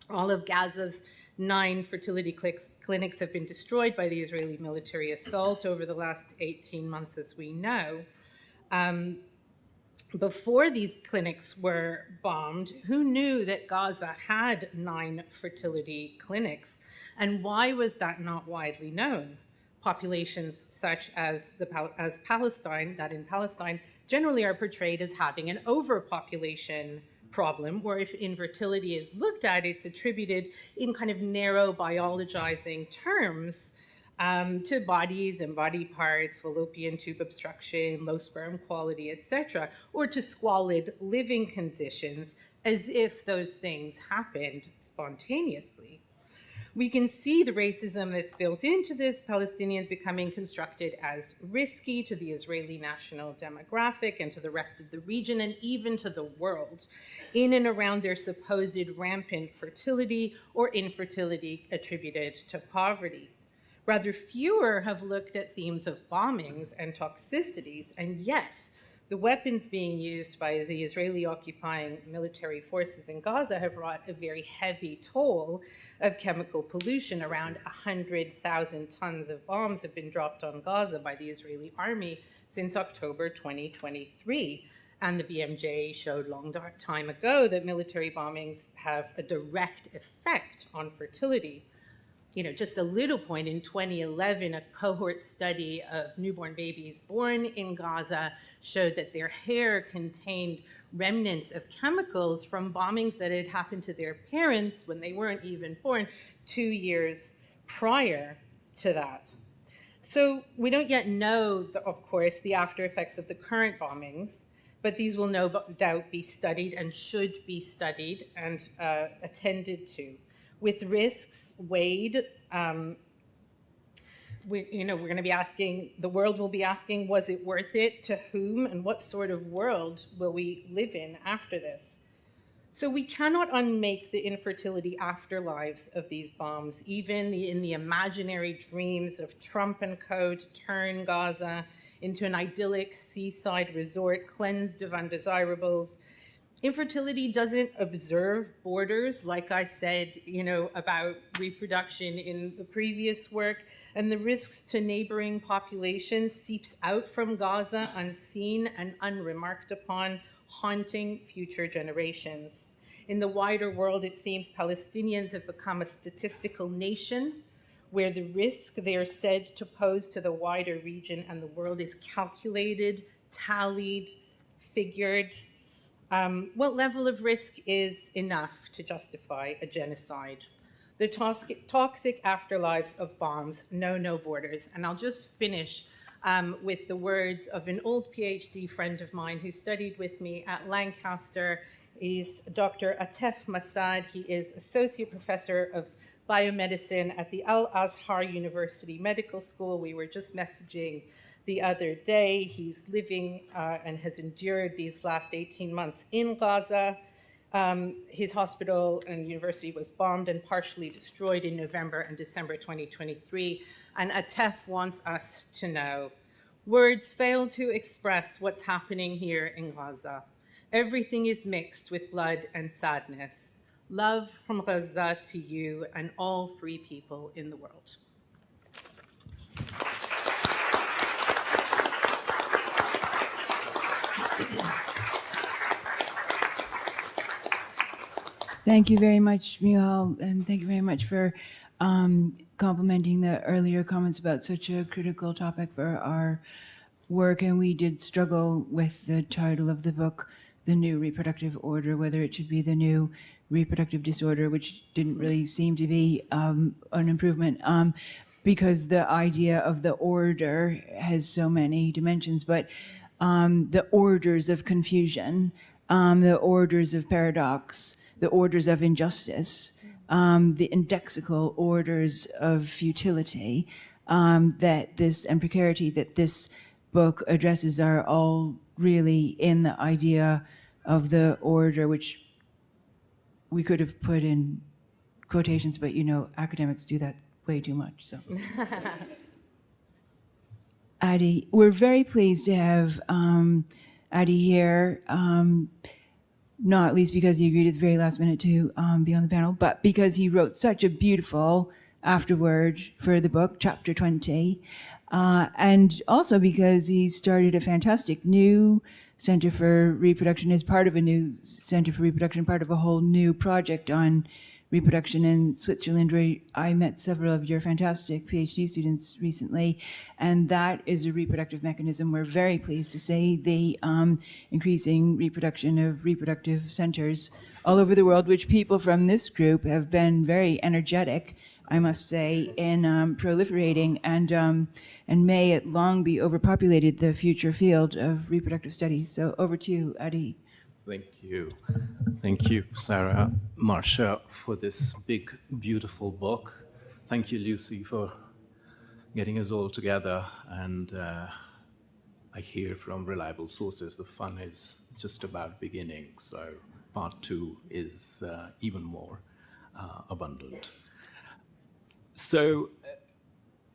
All of Gaza's 9 fertility clinics have been destroyed by the Israeli military assault over the last 18 months, as we know. Before these clinics were bombed, who knew that Gaza had 9 fertility clinics? And why was that not widely known? Populations such as Palestine, that in Palestine, generally are portrayed as having an overpopulation problem, where if infertility is looked at, it's attributed in kind of narrow biologizing terms to bodies and body parts, fallopian tube obstruction, low sperm quality, etc., or to squalid living conditions, as if those things happened spontaneously. We can see the racism that's built into this, Palestinians becoming constructed as risky to the Israeli national demographic and to the rest of the region and even to the world, in and around their supposed rampant fertility or infertility attributed to poverty. Rather fewer have looked at themes of bombings and toxicities, and yet the weapons being used by the Israeli occupying military forces in Gaza have wrought a very heavy toll of chemical pollution. Around 100,000 tons of bombs have been dropped on Gaza by the Israeli army since October 2023. And the BMJ showed long time ago that military bombings have a direct effect on fertility. You know, just a little point, in 2011, a cohort study of newborn babies born in Gaza showed that their hair contained remnants of chemicals from bombings that had happened to their parents when they weren't even born 2 years prior to that. So we don't yet know, of course, the after effects of the current bombings, but these will no doubt be studied and should be studied and attended to. With risks weighed, we're going to be asking, the world will be asking, was it worth it? To whom? And what sort of world will we live in after this? So we cannot unmake the infertility afterlives of these bombs, even in the imaginary dreams of Trump and co. to turn Gaza into an idyllic seaside resort cleansed of undesirables. Infertility doesn't observe borders, like I said, about reproduction in the previous work, and the risks to neighboring populations seeps out from Gaza unseen and unremarked upon, haunting future generations. In the wider world, it seems Palestinians have become a statistical nation where the risk they are said to pose to the wider region and the world is calculated, tallied, figured. What level of risk is enough to justify a genocide? The toxic afterlives of bombs know no borders. And I'll just finish with the words of an old PhD friend of mine who studied with me at Lancaster. He's Dr. Atef Masad. He is Associate Professor of Biomedicine at the Al-Azhar University Medical School. We were just messaging the other day. He's living and has endured these last 18 months in Gaza. His hospital and university was bombed and partially destroyed in November and December 2023. And Atef wants us to know, words fail to express what's happening here in Gaza. Everything is mixed with blood and sadness. Love from Gaza to you and all free people in the world. Thank you very much, Michal, and thank you very much for complimenting the earlier comments about such a critical topic for our work. And we did struggle with the title of the book, The New Reproductive Order, whether it should be the new reproductive disorder, which didn't really seem to be an improvement, because the idea of the order has so many dimensions, but the orders of confusion, the orders of paradox, the orders of injustice the indexical orders of futility that this and precarity that this book addresses are all really in the idea of the order, which we could have put in quotations, but academics do that way too much. So, Adi, we're very pleased to have Adi here. Not least because he agreed at the very last minute to be on the panel, but because he wrote such a beautiful afterword for the book, Chapter 20, and also because he started a fantastic new Center for Reproduction as part of a new Center for Reproduction, part of a whole new project on reproduction in Switzerland, where I met several of your fantastic PhD students recently, and that is a reproductive mechanism. We're very pleased to say the increasing reproduction of reproductive centers all over the world, which people from this group have been very energetic, I must say, in proliferating, and may it long be overpopulated the future field of reproductive studies. So over to you, Adi. Thank you. Thank you, Sarah, Marcia, for this big, beautiful book. Thank you, Lucy, for getting us all together. And I hear from reliable sources the fun is just about beginning. So part 2 is even more abundant. So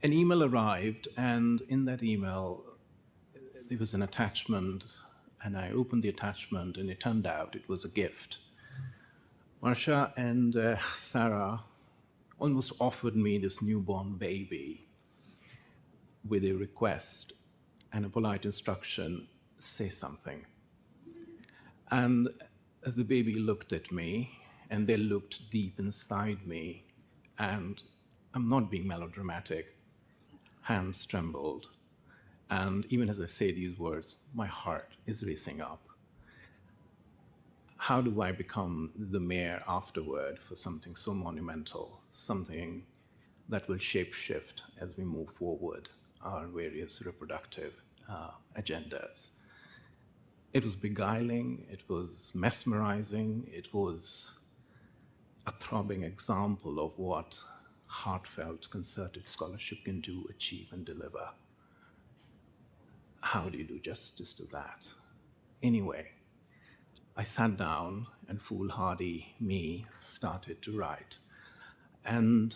an email arrived, and in that email, there was an attachment. And I opened the attachment, and it turned out it was a gift. Marcia and Sarah almost offered me this newborn baby with a request and a polite instruction, say something. And the baby looked at me, and they looked deep inside me, and I'm not being melodramatic. Hands trembled. And even as I say these words, my heart is racing up. How do I become the mayor afterward for something so monumental, something that will shape-shift as we move forward our various reproductive agendas? It was beguiling, it was mesmerizing, it was a throbbing example of what heartfelt, concerted scholarship can do, achieve, and deliver. How do you do justice to that? Anyway, I sat down and foolhardy me started to write. And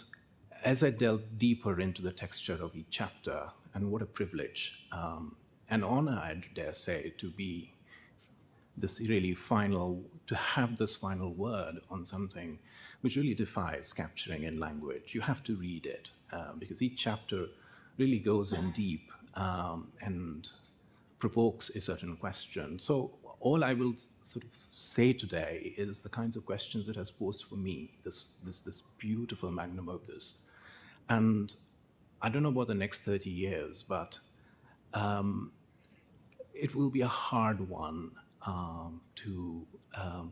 as I delved deeper into the texture of each chapter, and what a privilege, an honor, I dare say, to be this really to have this final word on something which really defies capturing in language. You have to read it, because each chapter really goes in deep and provokes a certain question. So all I will sort of say today is the kinds of questions it has posed for me, this beautiful magnum opus. And I don't know about the next 30 years, but it will be a hard one to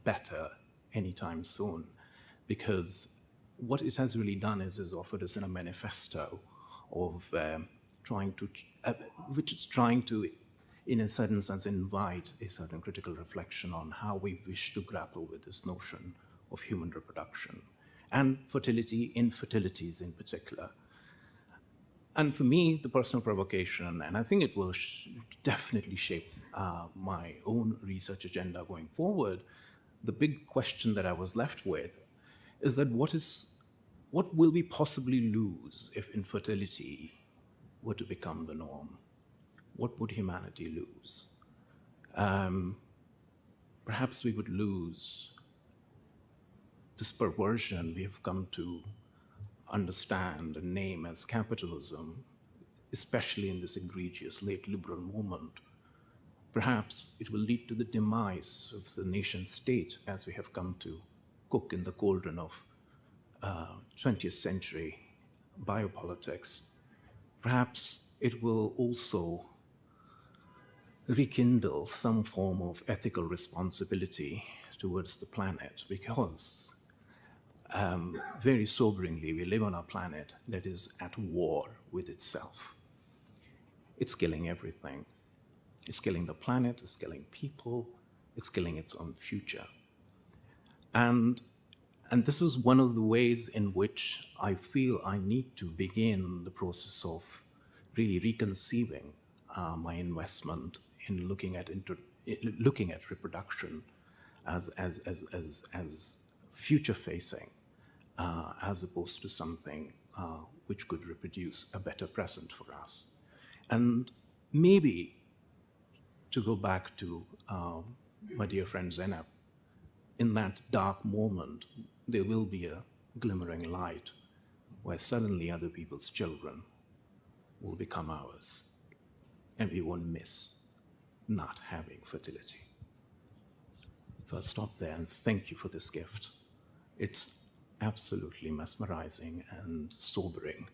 better anytime soon, because what it has really done is offered us in a manifesto of which is trying to, in a certain sense, invite a certain critical reflection on how we wish to grapple with this notion of human reproduction and fertility, infertilities in particular. And for me, the personal provocation, and I think it will definitely shape my own research agenda going forward, the big question that I was left with is that what will we possibly lose if infertility were to become the norm? What would humanity lose? Perhaps we would lose this perversion we have come to understand and name as capitalism, especially in this egregious late liberal moment. Perhaps it will lead to the demise of the nation state as we have come to cook in the cauldron of 20th century biopolitics. Perhaps it will also rekindle some form of ethical responsibility towards the planet, because very soberingly, we live on a planet that is at war with itself. It's killing everything. It's killing the planet, it's killing people, it's killing its own future. And And this is one of the ways in which I feel I need to begin the process of really reconceiving my investment in looking at reproduction as future-facing, as opposed to something which could reproduce a better present for us. And maybe, to go back to my dear friend Zeynep, in that dark moment, there will be a glimmering light where suddenly other people's children will become ours, and we won't miss not having fertility. So I'll stop there and thank you for this gift. It's absolutely mesmerizing and sobering,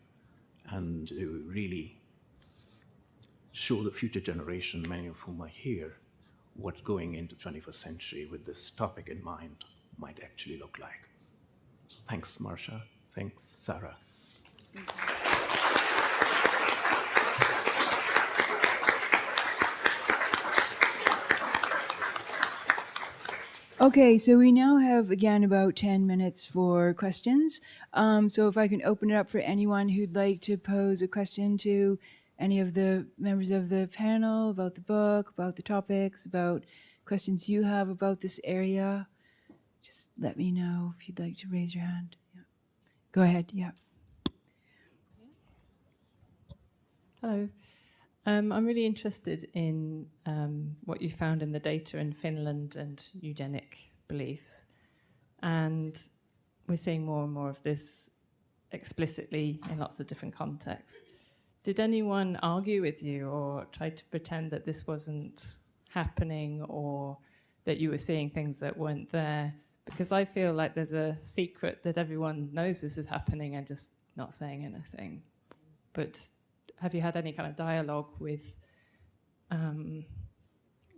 and to really show the future generation, many of whom are here, what going into 21st century with this topic in mind might actually look like. So thanks, Marcia. Thanks, Sarah. Okay, so we now have, again, about 10 minutes for questions. So if I can open it up for anyone who'd like to pose a question to any of the members of the panel about the book, about the topics, about questions you have about this area, just let me know if you'd like to raise your hand. Yeah. Go ahead, yeah. Hello. I'm really interested in what you found in the data in Finland and eugenic beliefs. And we're seeing more and more of this explicitly in lots of different contexts. Did anyone argue with you or try to pretend that this wasn't happening or that you were seeing things that weren't there? Because I feel like there's a secret that everyone knows this is happening and just not saying anything. But have you had any kind of dialogue with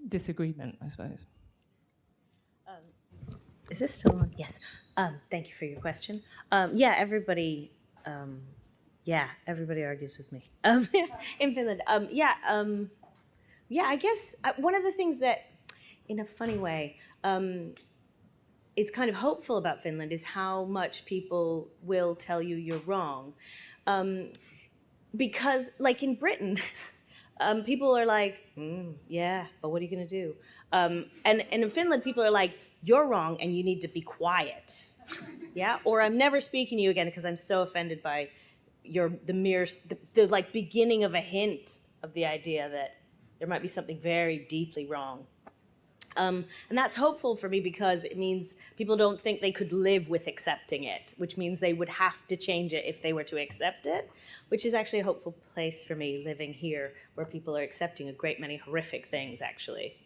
disagreement, I suppose? Is this still on? Yes. Thank you for your question. Yeah, everybody argues with me in Finland. I guess one of the things that, in a funny way, is kind of hopeful about Finland is how much people will tell you you're wrong. Because, like in Britain, people are like, yeah, but what are you going to do? And in Finland, people are like, you're wrong and you need to be quiet. Yeah? Or I'm never speaking to you again because I'm so offended by the like beginning of a hint of the idea that there might be something very deeply wrong. And that's hopeful for me because it means people don't think they could live with accepting it, which means they would have to change it if they were to accept it, which is actually a hopeful place for me living here where people are accepting a great many horrific things, actually.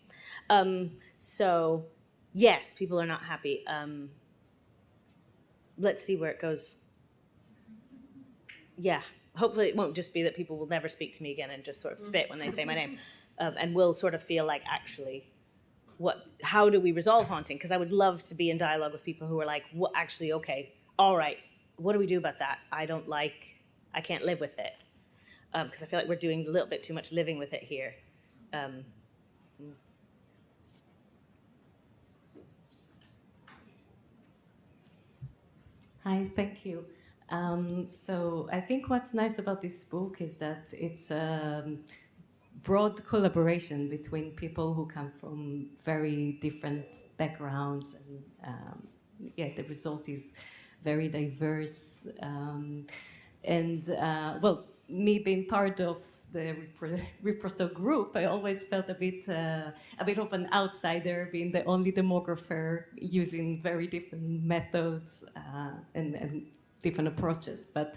So, yes, people are not happy. Let's see where it goes. Yeah, hopefully it won't just be that people will never speak to me again and just sort of spit when they say my name, and will sort of feel like, actually, how do we resolve haunting? Because I would love to be in dialogue with people who are like, well, actually, okay, all right, what do we do about that? I can't live with it. Because I feel like we're doing a little bit too much living with it here. Hi, thank you. So I think what's nice about this book is that it's broad collaboration between people who come from very different backgrounds, and the result is very diverse. Well, me being part of the Reproductive group, I always felt a bit of an outsider, being the only demographer using very different methods and different approaches. But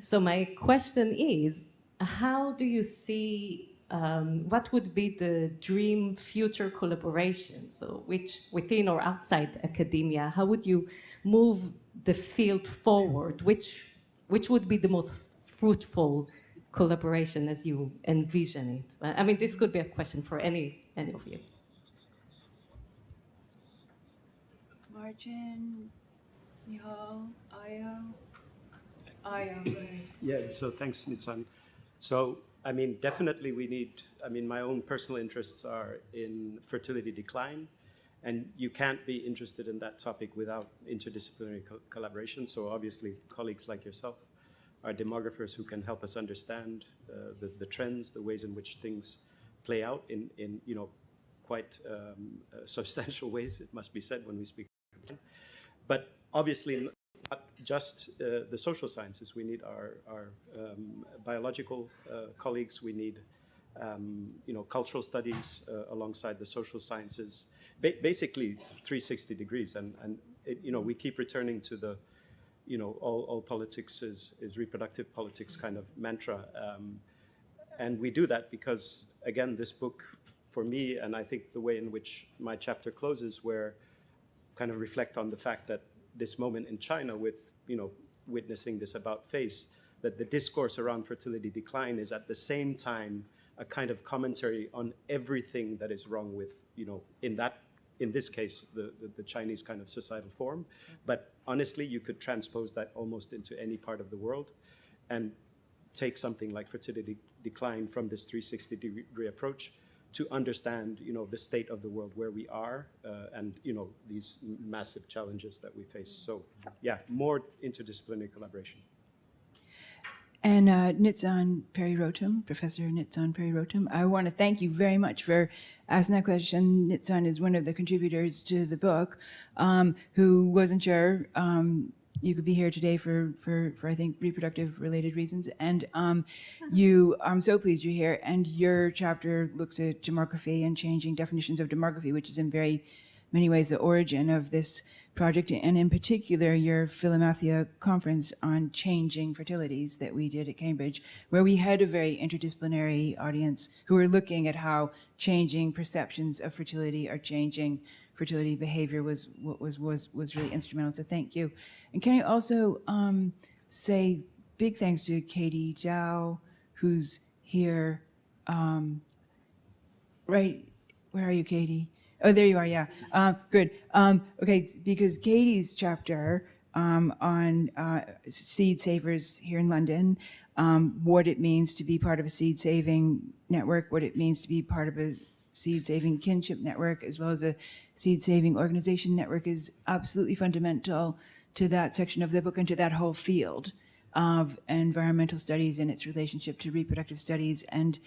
so my question is, how do you see what would be the dream future collaboration? So which within or outside academia, how would you move the field forward? Which would be the most fruitful collaboration as you envision it? I mean, this could be a question for any of you. Martin, Mihal, Aya. Yeah, so thanks, Nitsan. So, I mean, definitely we need, my own personal interests are in fertility decline And you can't be interested in that topic without interdisciplinary collaboration. So obviously, colleagues like yourself are demographers who can help us understand the trends, the ways in which things play out in quite substantial ways, it must be said when we speak. But obviously, not just the social sciences. We need our biological colleagues. We need cultural studies alongside the social sciences. Basically, 360 degrees. And we keep returning to the all politics is reproductive politics kind of mantra. And we do that because, again, this book, for me, and I think the way in which my chapter closes, where kind of reflect on the fact that this moment in China with, witnessing this about face, that the discourse around fertility decline is at the same time a kind of commentary on everything that is wrong with, in this case, the Chinese kind of societal form. But honestly, you could transpose that almost into any part of the world and take something like fertility decline from this 360-degree approach to understand, the state of the world where we are and, these massive challenges that we face. So, yeah, more interdisciplinary collaboration. And Nitzan Perry-Rotem, Professor Nitzan Perry-Rotem, I want to thank you very much for asking that question. Nitzan is one of the contributors to the book who wasn't sure you could be here today for I think, reproductive related reasons. And I'm so pleased you're here. And your chapter looks at demography and changing definitions of demography, which is in very many ways the origin of this project, and in particular your Philomathia conference on changing fertilities that we did at Cambridge, where we had a very interdisciplinary audience who were looking at how changing perceptions of fertility are changing fertility behavior was really instrumental. So thank you. And can I also say big thanks to Katie Zhao, who's here. Right, where are you, Katie? Oh, there you are, yeah. Good. Okay, because Katie's chapter on seed savers here in London, what it means to be part of a seed saving network, what it means to be part of a seed saving kinship network, as well as a seed saving organization network, is absolutely fundamental to that section of the book and to that whole field of environmental studies and its relationship to reproductive studies. And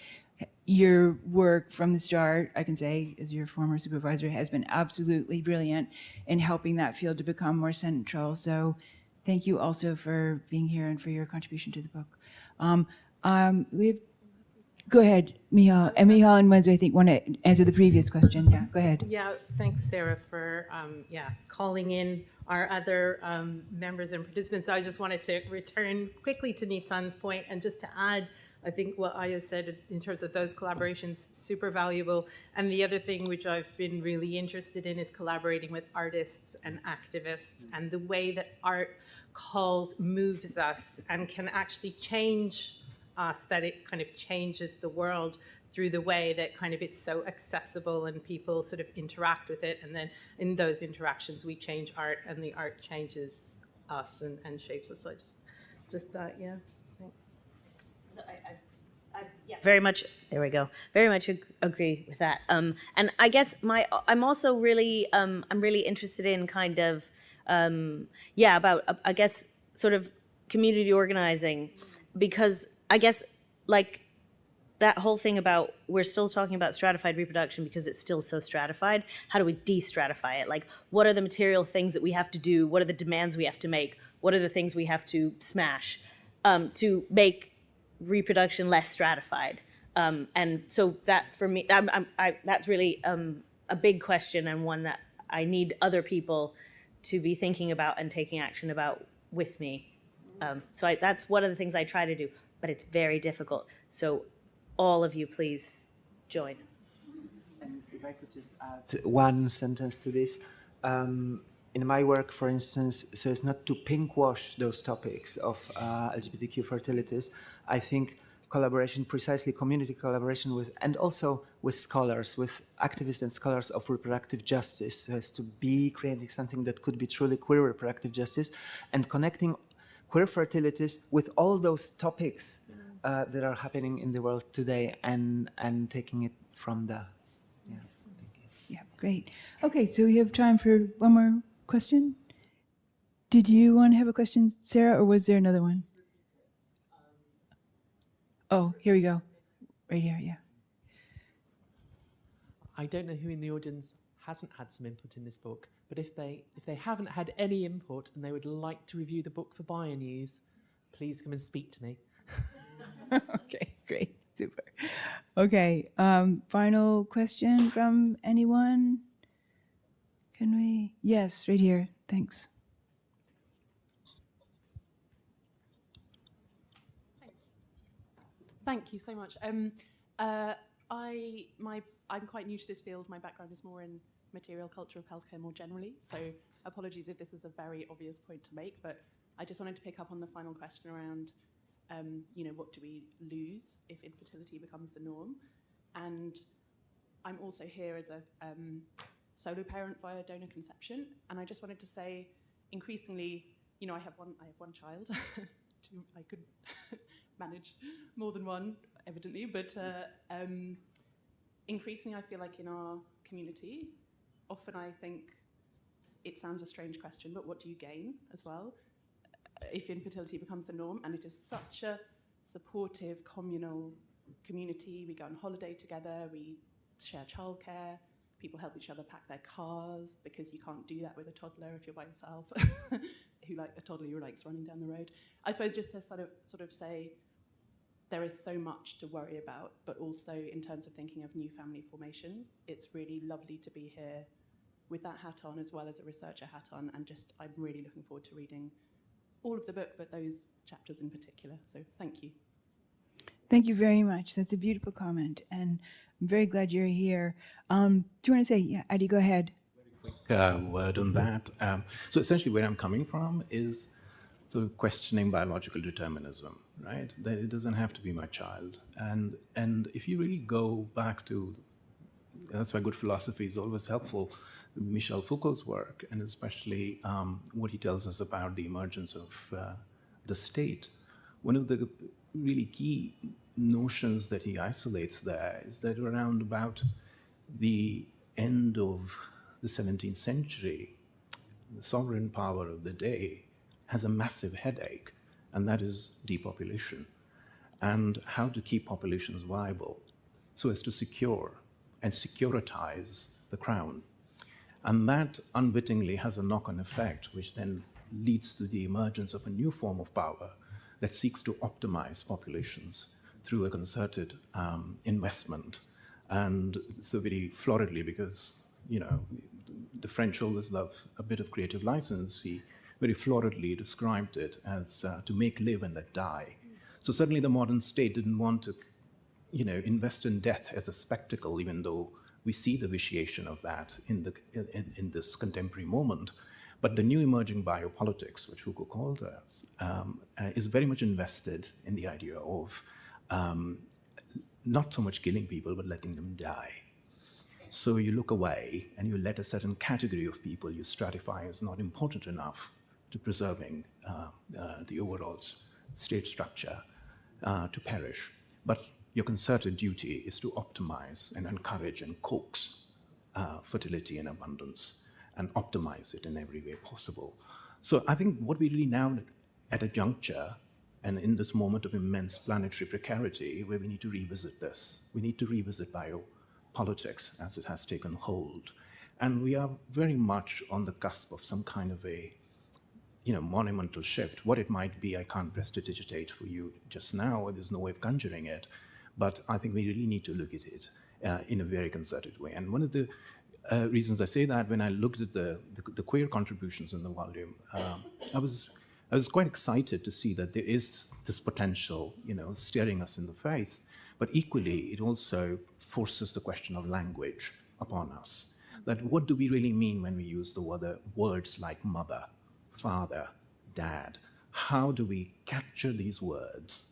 your work from the start, I can say, as your former supervisor, has been absolutely brilliant in helping that field to become more central. So thank you also for being here and for your contribution to the book. Go ahead, Michal. And Michal and Wenzel, I think, want to answer the previous question. Yeah, go ahead. Yeah, thanks, Sarah, for calling in our other members and participants. I just wanted to return quickly to Nitzan's point and just to add, I think what Aya said in terms of those collaborations, super valuable. And the other thing which I've been really interested in is collaborating with artists and activists, and the way that art moves us and can actually change us, that it kind of changes the world through the way that kind of it's so accessible and people sort of interact with it. And then in those interactions, we change art and the art changes us and shapes us. So just that, yeah, thanks. Very much. There we go. Very much agree with that. And I guess I'm also really I'm really interested in kind of about I guess sort of community organizing, because I guess like that whole thing about we're still talking about stratified reproduction because it's still so stratified. How do we de-stratify it? Like, what are the material things that we have to do? What are the demands we have to make? What are the things we have to smash to make reproduction less stratified? And so that for me, that's really a big question, and one that I need other people to be thinking about and taking action about with me. So that's one of the things I try to do, but it's very difficult. So all of you, please join. And if I could just add one sentence to this. In my work, for instance, so as not to pinkwash those topics of LGBTQ fertilities, I think collaboration, precisely community collaboration with, and also with scholars, with activists and scholars of reproductive justice, so as to be creating something that could be truly queer reproductive justice, and connecting queer fertilities with all those topics that are happening in the world today, and taking it from the, Yeah. Great. Okay, so we have time for one more question. Did you want to have a question, Sarah, or was there another one? Oh, here we go. Right here, yeah. I don't know who in the audience hasn't had some input in this book, but if they haven't had any input and they would like to review the book for BioNews, please come and speak to me. Okay, great, super. Okay, final question from anyone? Can we? Yes, right here. Thanks. Thank you so much. I'm quite new to this field. My background is more in material culture of healthcare more generally, so apologies if this is a very obvious point to make, but I just wanted to pick up on the final question around, what do we lose if infertility becomes the norm? And I'm also here as a solo parent via donor conception, and I just wanted to say, increasingly, I have one child. I could manage more than one, evidently, but increasingly I feel like in our community, often I think it sounds a strange question, but what do you gain as well if infertility becomes the norm? And it is such a supportive, communal community. We go on holiday together, we share childcare, people help each other pack their cars, because you can't do that with a toddler if you're by yourself, a toddler who likes running down the road. I suppose just to sort of say, there is so much to worry about, but also in terms of thinking of new family formations, it's really lovely to be here with that hat on as well as a researcher hat on, and I'm really looking forward to reading all of the book, but those chapters in particular. So thank you. Thank you very much. That's a beautiful comment, and I'm very glad you're here. Do you want to say, yeah, Adi, go ahead. Word on that. So essentially where I'm coming from is sort of questioning biological determinism, right? That it doesn't have to be my child. And if you really go back to, that's why good philosophy is always helpful, Michel Foucault's work, and especially what he tells us about the emergence of the state. One of the really key notions that he isolates there is that around about the end of the 17th century, the sovereign power of the day has a massive headache, and that is depopulation, and how to keep populations viable so as to secure and securitize the crown. And that unwittingly has a knock-on effect, which then leads to the emergence of a new form of power that seeks to optimize populations through a concerted investment. And so very floridly, because, the French always love a bit of creative license, he very floridly described it as to make live and let die. So certainly the modern state didn't want to, invest in death as a spectacle, even though we see the vitiation of that in this contemporary moment. But the new emerging biopolitics, which Foucault called us, is very much invested in the idea of not so much killing people, but letting them die. So you look away and you let a certain category of people you stratify as not important enough to preserving the overall state structure to perish. But your concerted duty is to optimize and encourage and coax fertility and abundance and optimize it in every way possible. So I think what we really now at a juncture and in this moment of immense planetary precarity, where we need to revisit this. We need to revisit biopolitics as it has taken hold. And we are very much on the cusp of some kind of a monumental shift. What it might be, I can't prestidigitate for you just now. There's no way of conjuring it. But I think we really need to look at it in a very concerted way. And one of the reasons I say that, when I looked at the queer contributions in the volume, I was quite excited to see that there is this potential, staring us in the face. But equally, it also forces the question of language upon us. That what do we really mean when we use the words like mother, father, dad? How do we capture these words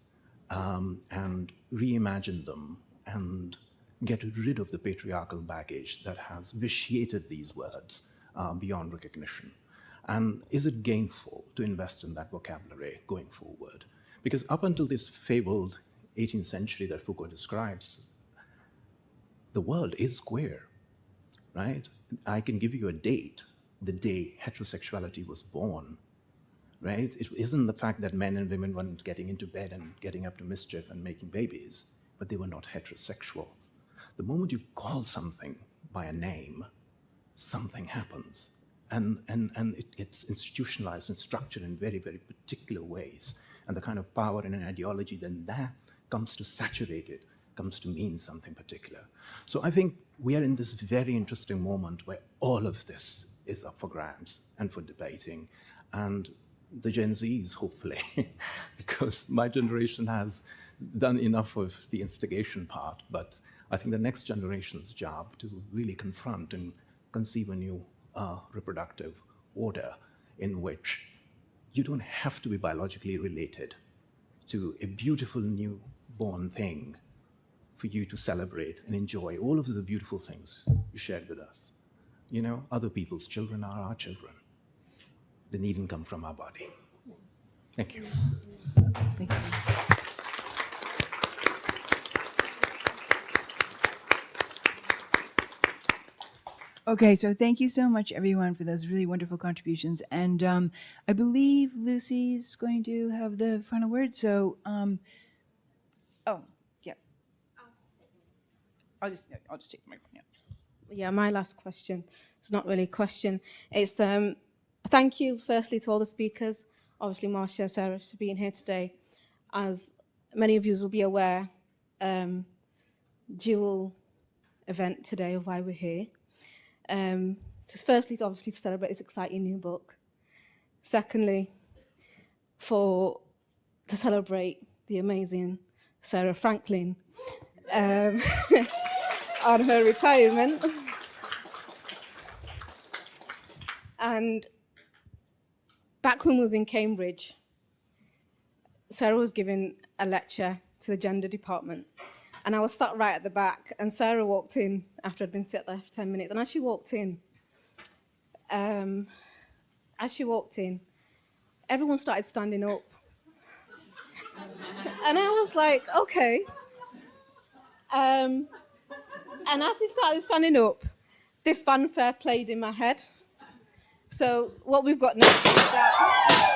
and reimagine them and get rid of the patriarchal baggage that has vitiated these words beyond recognition? And is it gainful to invest in that vocabulary going forward? Because up until this fabled 18th century that Foucault describes, the world is queer, right? I can give you a date, the day heterosexuality was born, right? It isn't the fact that men and women weren't getting into bed and getting up to mischief and making babies, but they were not heterosexual. The moment you call something by a name, something happens. And it gets institutionalized and structured in very, very particular ways. And the kind of power in an ideology, then that comes to saturate it, comes to mean something particular. So I think we are in this very interesting moment where all of this is up for grabs and for debating. And the Gen Zs, hopefully, because my generation has done enough of the instigation part, but I think the next generation's job to really confront and conceive a new reproductive order in which you don't have to be biologically related to a beautiful newborn thing for you to celebrate and enjoy all of the beautiful things you shared with us. You know, other people's children are our children. They needn't come from our body. Thank you. Thank you. Okay, so thank you so much, everyone, for those really wonderful contributions. And I believe Lucy's going to have the final word. So, oh, yeah. I'll just take the microphone. Yeah, my last question. It's not really a question. It's thank you, firstly, to all the speakers. Obviously, Marcia, Sarah, for being here today. As many of you will be aware, dual event today of why we're here. So firstly, obviously, to celebrate this exciting new book. Secondly, to celebrate the amazing Sarah Franklin on her retirement. And back when I was in Cambridge, Sarah was giving a lecture to the gender department. And I was sat right at the back, and Sarah walked in after I'd been sat there for 10 minutes. And as she walked in, everyone started standing up. And I was like, okay. And as they started standing up, this fanfare played in my head. So what we've got now is that...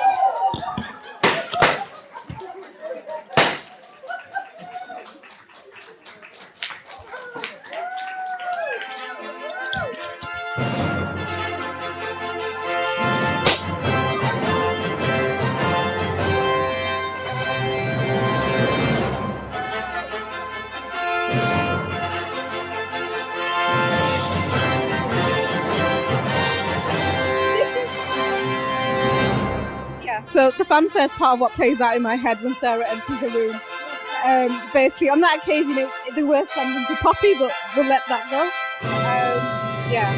So the fanfare is part of what plays out in my head when Sarah enters a room. Basically, on that occasion, they were standing for Poppy, but we'll let that go. Yeah,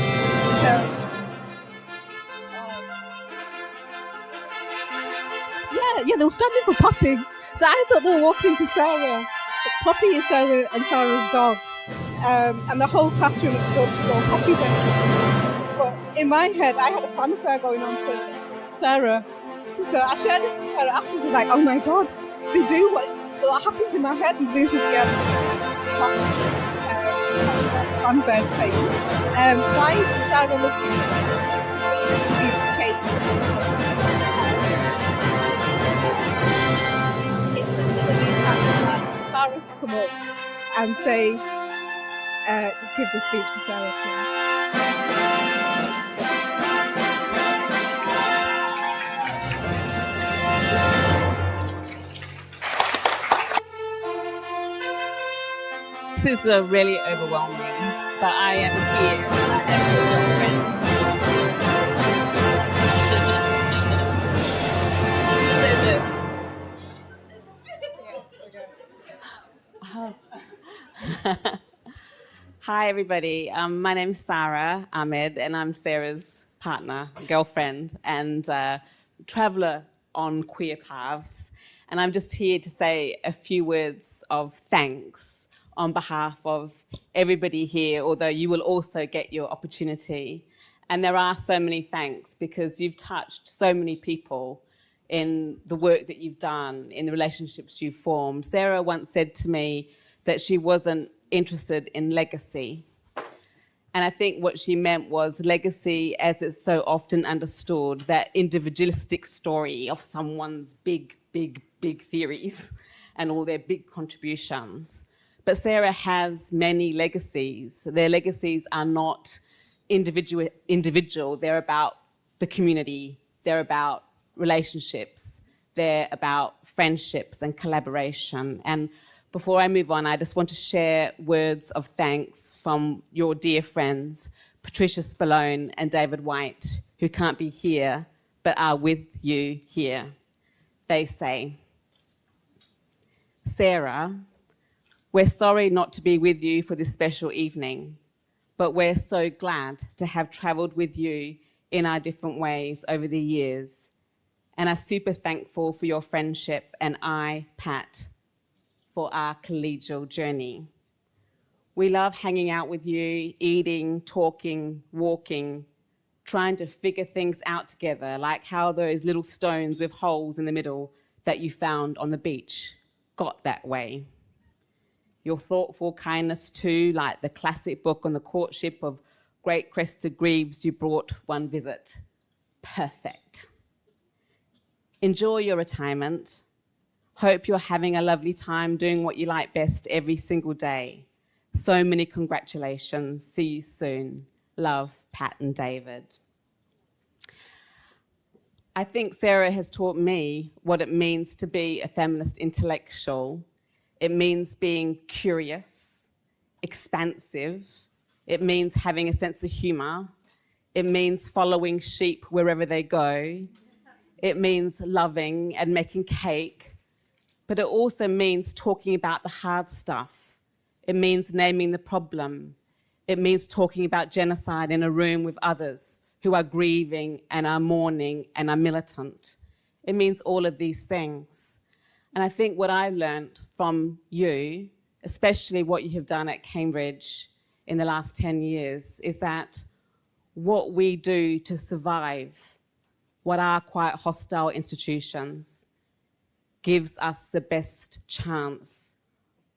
they were standing for Poppy. So I thought they were walking for Sarah. But Poppy is Sarah and Sarah's dog. And the whole classroom had stood for Poppy's entrance. But in my head, I had a fanfare going on for Sarah. So I shared this with Sarah afterwards. I was like, oh my God, they do what happens in my head and loses the evidence. Fanfare's playing. Why did Sarah look just to be Kate? In the meantime, for Sarah to come up and say, give the speech for Sarah too. This is really overwhelming, but I am here as a Hi, everybody. My name's Sarah Ahmed, and I'm Sarah's partner, girlfriend, and traveller on queer paths. And I'm just here to say a few words of thanks on behalf of everybody here, although you will also get your opportunity. And there are so many thanks because you've touched so many people in the work that you've done, in the relationships you've formed. Sarah once said to me that she wasn't interested in legacy. And I think what she meant was legacy, as it's so often understood, that individualistic story of someone's big theories and all their big contributions. But Sarah has many legacies. Their legacies are not individual. They're about the community. They're about relationships. They're about friendships and collaboration. And before I move on, I just want to share words of thanks from your dear friends, Patricia Spallone and David White, who can't be here, but are with you here. They say, Sarah, we're sorry not to be with you for this special evening, but we're so glad to have travelled with you in our different ways over the years, and are super thankful for your friendship, and I, Pat, for our collegial journey. We love hanging out with you, eating, talking, walking, trying to figure things out together, like how those little stones with holes in the middle that you found on the beach got that way. Your thoughtful kindness too, like the classic book on the courtship of great crested grebes you brought one visit. Perfect. Enjoy your retirement. Hope you're having a lovely time doing what you like best every single day. So many congratulations. See you soon. Love, Pat and David. I think Sarah has taught me what it means to be a feminist intellectual. It means being curious, expansive. It means having a sense of humor. It means following sheep wherever they go. It means loving and making cake. But it also means talking about the hard stuff. It means naming the problem. It means talking about genocide in a room with others who are grieving and are mourning and are militant. It means all of these things. And I think what I learned from you, especially what you have done at Cambridge in the last 10 years, is that what we do to survive what are quite hostile institutions gives us the best chance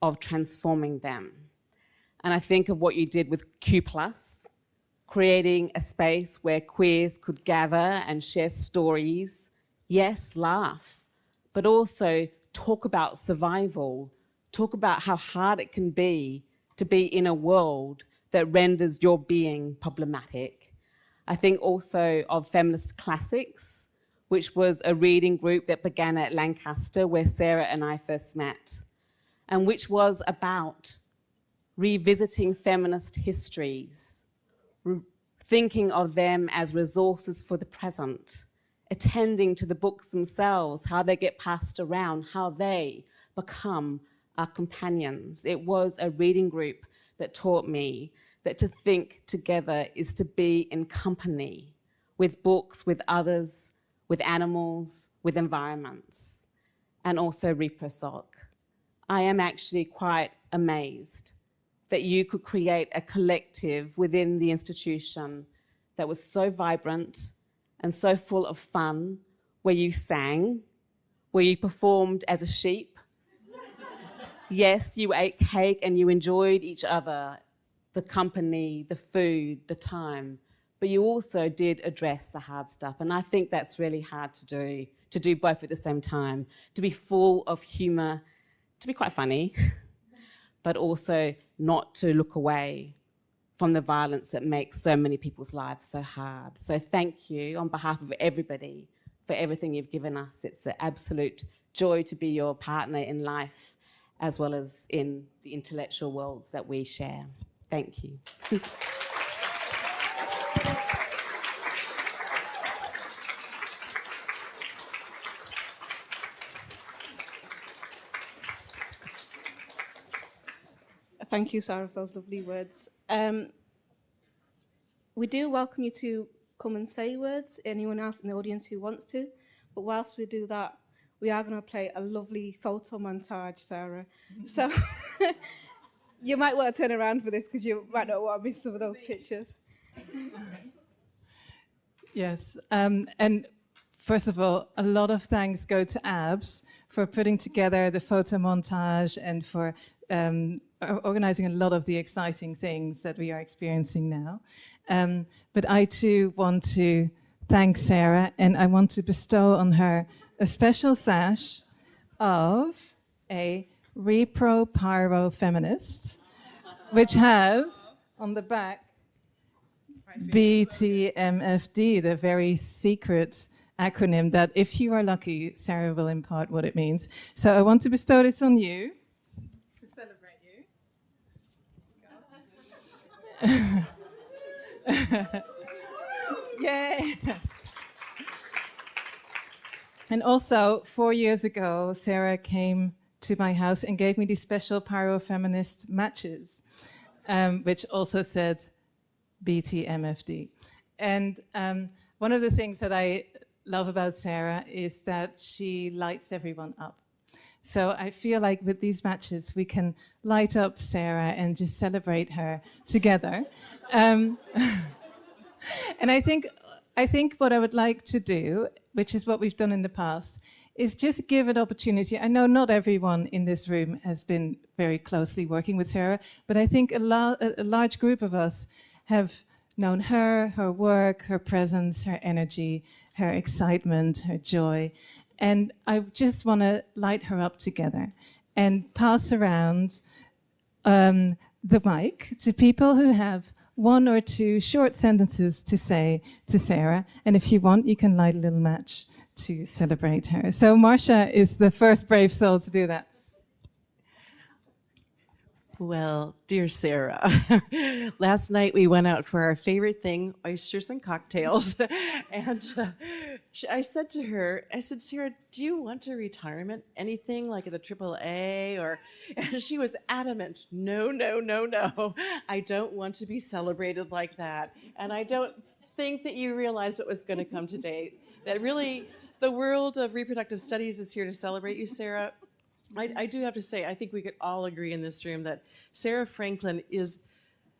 of transforming them. And I think of what you did with Q+, creating a space where queers could gather and share stories, yes, laugh, but also talk about survival, talk about how hard it can be to be in a world that renders your being problematic. I think also of Feminist Classics, which was a reading group that began at Lancaster, where Sarah and I first met, and which was about revisiting feminist histories, thinking of them as resources for the present, attending to the books themselves, how they get passed around, how they become our companions. It was a reading group that taught me that to think together is to be in company with books, with others, with animals, with environments, and also Reproductive. I am actually quite amazed that you could create a collective within the institution that was so vibrant and so full of fun, where you sang, where you performed as a sheep. Yes, you ate cake and you enjoyed each other, the company, the food, the time, but you also did address the hard stuff. And I think that's really hard to do both at the same time, to be full of humor, to be quite funny, but also not to look away from the violence that makes so many people's lives so hard. So thank you on behalf of everybody for everything you've given us. It's an absolute joy to be your partner in life, as well as in the intellectual worlds that we share. Thank you. Thank you, Sarah, for those lovely words. We do welcome you to come and say words, anyone else in the audience who wants to, but whilst we do that, we are going to play a lovely photo montage, Sarah. So you might want to turn around for this because you might not want to miss some of those pictures. Yes, and first of all, a lot of thanks go to ABS for putting together the photo montage and for organizing a lot of the exciting things that we are experiencing now. But I too want to thank Sarah, and I want to bestow on her a special sash of a Repro Pyro Feminist, which has on the back BTMFD, the very secret acronym that, if you are lucky, Sarah will impart what it means. So I want to bestow this on you to celebrate you. Yay! And also, 4 years ago, Sarah came to my house and gave me these special pyro-feminist matches, which also said BTMFD. And one of the things that I love about Sarah is that she lights everyone up. So I feel like with these matches, we can light up Sarah and just celebrate her together. And I think what I would like to do, which is what we've done in the past, is just give an opportunity. I know not everyone in this room has been very closely working with Sarah, but I think a large group of us have known her, her work, her presence, her energy, her excitement, her joy. And I just want to light her up together and pass around the mic to people who have 1 or 2 short sentences to say to Sarah. And if you want, you can light a little match to celebrate her. So Marcia is the first brave soul to do that. Well, dear Sarah, last night we went out for our favorite thing, oysters and cocktails. And I said to her, Sarah, do you want a retirement? Anything like at the AAA? And she was adamant, no, no, no, no. I don't want to be celebrated like that. And I don't think that you realized what was going to come today. That really, the world of reproductive studies is here to celebrate you, Sarah. I do have to say, I think we could all agree in this room that Sarah Franklin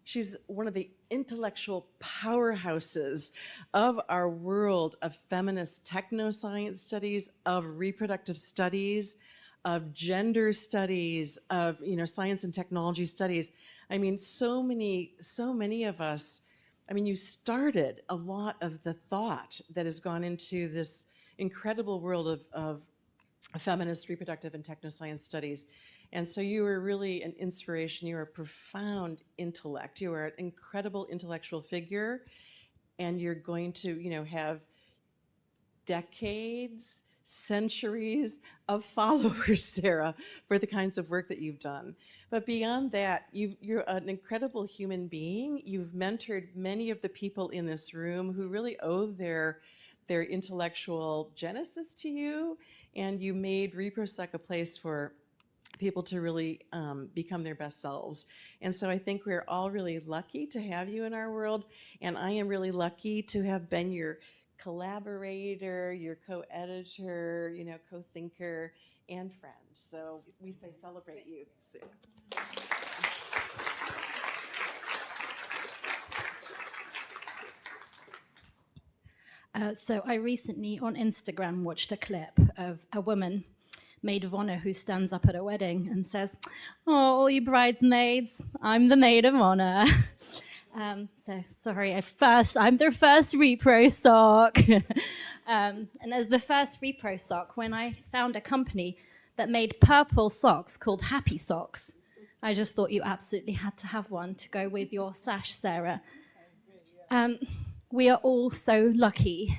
she's one of the intellectual powerhouses of our world of feminist technoscience studies, of reproductive studies, of gender studies, of science and technology studies. I mean, so many of us, you started a lot of the thought that has gone into this incredible world of feminist reproductive and technoscience studies. And so you are really an inspiration. You are a profound intellect. You are an incredible intellectual figure, and you're going to, have decades, centuries of followers, Sarah, for the kinds of work that you've done. But beyond that, you're an incredible human being. You've mentored many of the people in this room who really owe their intellectual genesis to you, and you made ReproSec a place for people to really become their best selves. And so I think we're all really lucky to have you in our world, and I am really lucky to have been your collaborator, your co-editor, co-thinker, and friend. So we say celebrate you, Sarah. So I recently on Instagram watched a clip of a woman, maid of honor, who stands up at a wedding and says, "Oh, all you bridesmaids, I'm the maid of honor." So sorry, I'm their first repro sock. And as the first repro sock, when I found a company that made purple socks called Happy Socks, I just thought you absolutely had to have one to go with your sash, Sarah. We are all so lucky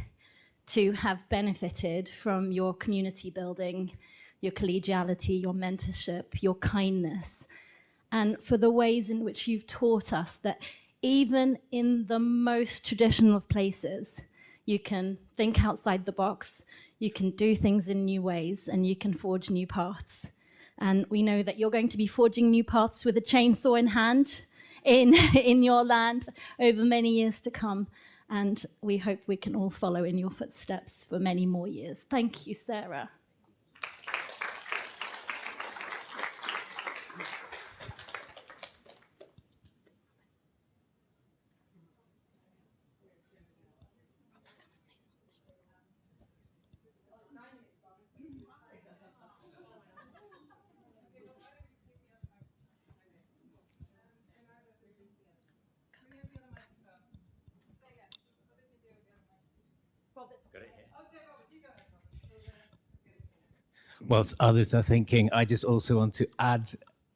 to have benefited from your community building, your collegiality, your mentorship, your kindness, and for the ways in which you've taught us that even in the most traditional of places, you can think outside the box, you can do things in new ways, and you can forge new paths. And we know that you're going to be forging new paths with a chainsaw in hand in your land over many years to come. And we hope we can all follow in your footsteps for many more years. Thank you, Sarah. Whilst others are thinking, I just also want to add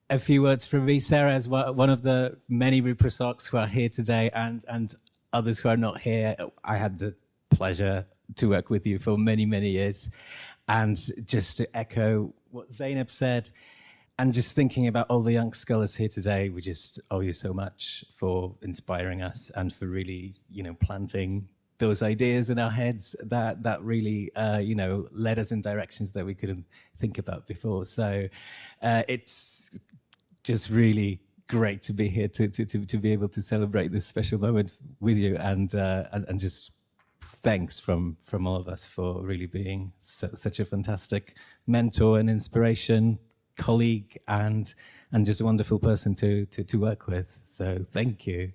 a few words from me, Sarah, as one of the many Reprosocs who are here today and others who are not here. I had the pleasure to work with you for many, many years. And just to echo what Zainab said, and just thinking about all the young scholars here today, we just owe you so much for inspiring us and for really, planting those ideas in our heads that really, led us in directions that we couldn't think about before. So it's just really great to be here to be able to celebrate this special moment with you, and just thanks from all of us for really being such a fantastic mentor and inspiration, colleague, and just a wonderful person to work with. So thank you.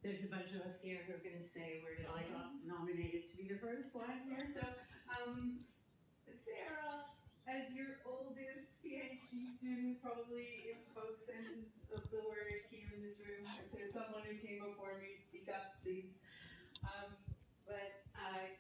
There's a bunch of us here who are going to say, where did I got nominated to be the first one here? So, Sarah, as your oldest PhD student, probably in both senses of the word here in this room, if there's someone who came before me, speak up, please. But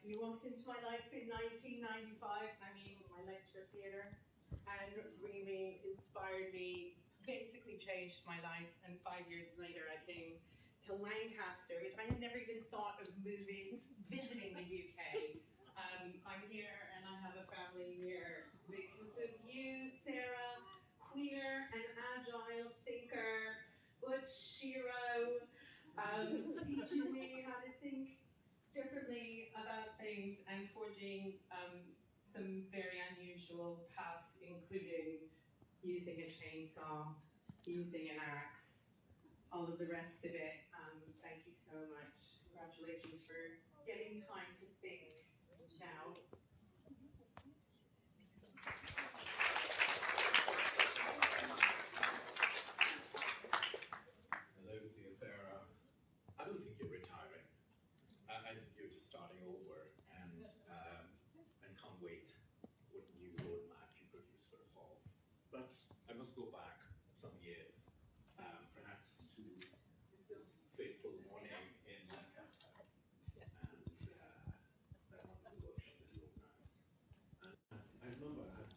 you walked into my life in 1995, my lecture theatre, and really inspired me, basically changed my life. And 5 years later, I came to Lancaster, which I had never even thought of moving, visiting the UK. I'm here and I have a family here because of you, Sarah, queer and agile thinker, Butch Shiro, teaching me how to think differently about things and forging some very unusual paths, including using a chainsaw, using an axe, all of the rest of it. Thank you so much. Congratulations for getting time to think now. Hello, dear Sarah. I don't think you're retiring. I think you're just starting over, and can't wait what new roadmap you produce for us all. But I must go back some years, perhaps to this fateful morning in Lancaster, and that wonderful workshop that you organized. And I remember I had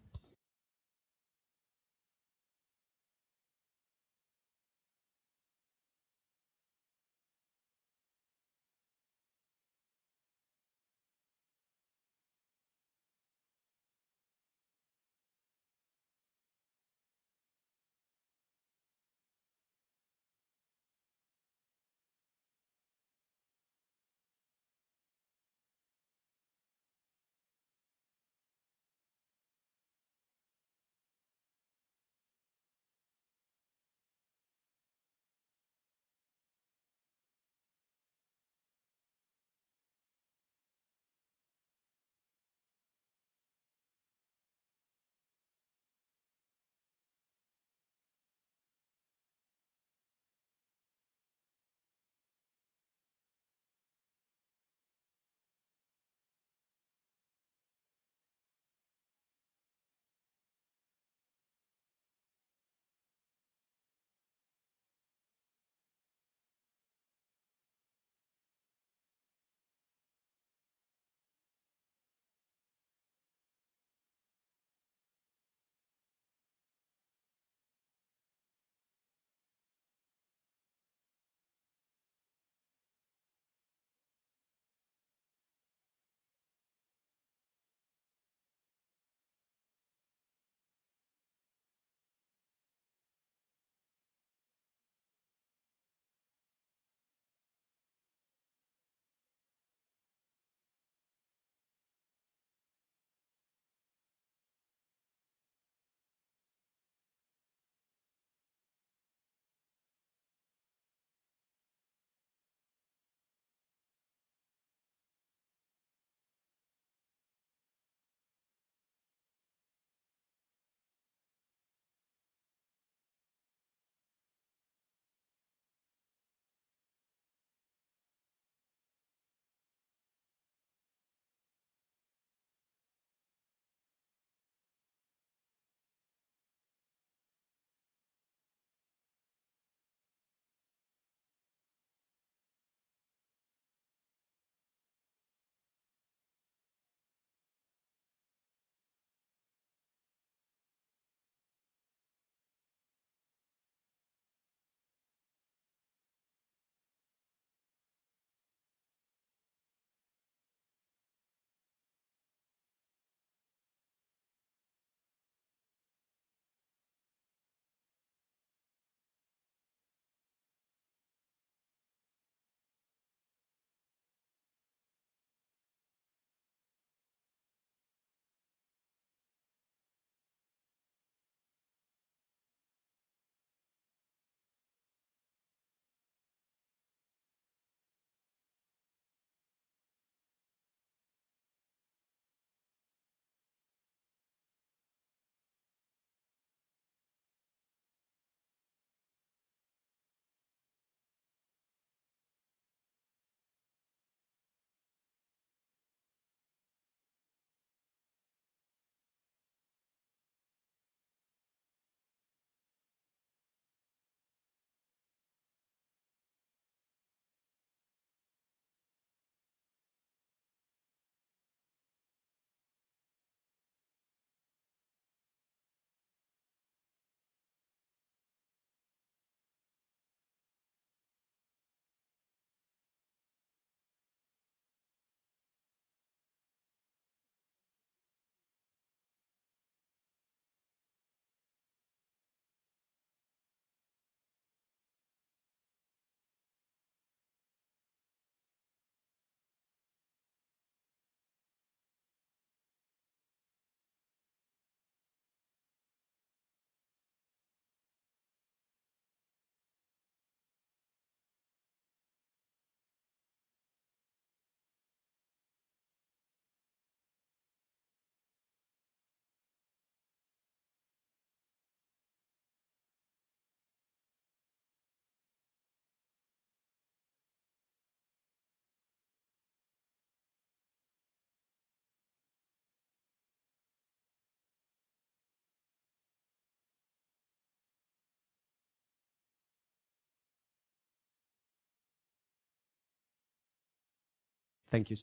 Thank you.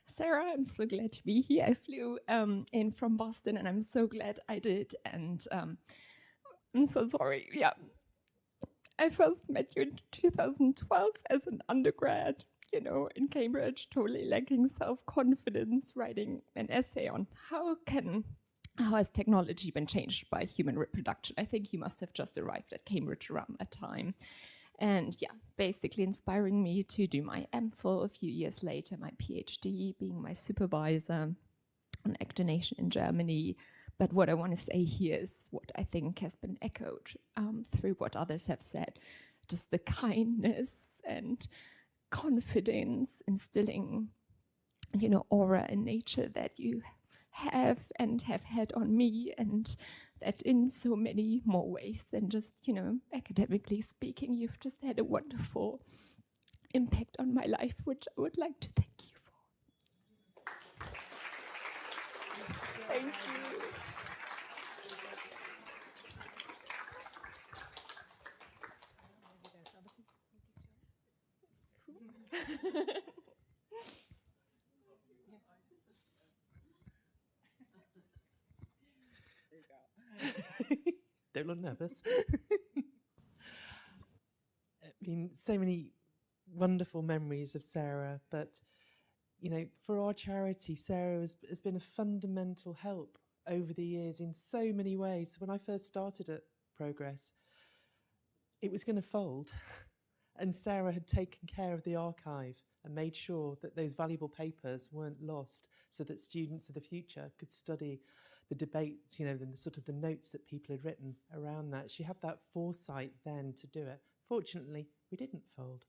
Sarah, I'm so glad to be here. I flew in from Boston, and I'm so glad I did. And I'm so sorry. Yeah, I first met you in 2012 as an undergrad, you know, in Cambridge, totally lacking self-confidence, writing an essay on how has technology been changed by human reproduction. I think you must have just arrived at Cambridge around that time. And yeah, basically inspiring me to do my MPhil a few years later, my PhD, being my supervisor on Ectonation in Germany. But what I want to say here is what I think has been echoed through what others have said, just the kindness and confidence instilling, you know, aura in nature that you have and have had on me, and that in so many more ways than just, you know, academically speaking, you've just had a wonderful impact on my life, which I would like to thank you for. Thank you. Don't look nervous. I mean, so many wonderful memories of Sarah, but, you know, for our charity, Sarah has been a fundamental help over the years in so many ways. When I first started at Progress, it was going to fold, and Sarah had taken care of the archive and made sure that those valuable papers weren't lost, so that students of the future could study the debates, you know, and the sort of the notes that people had written around that. She had that foresight then to do it. Fortunately, we didn't fold,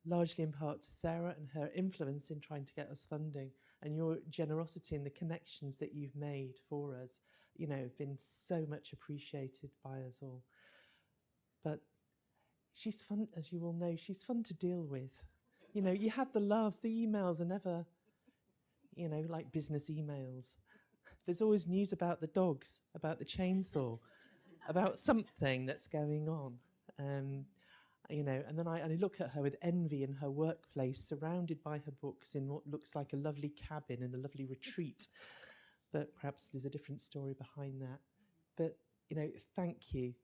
largely in part to Sarah and her influence in trying to get us funding, and your generosity and the connections that you've made for us, you know, have been so much appreciated by us all. But she's fun, as you all know, she's fun to deal with. You know, you had the laughs, the emails are never, you know, like business emails. There's always news about the dogs, about the chainsaw, about something that's going on. You know, and then I look at her with envy in her workplace, surrounded by her books in what looks like a lovely cabin and a lovely retreat. But perhaps there's a different story behind that. But, you know, thank you.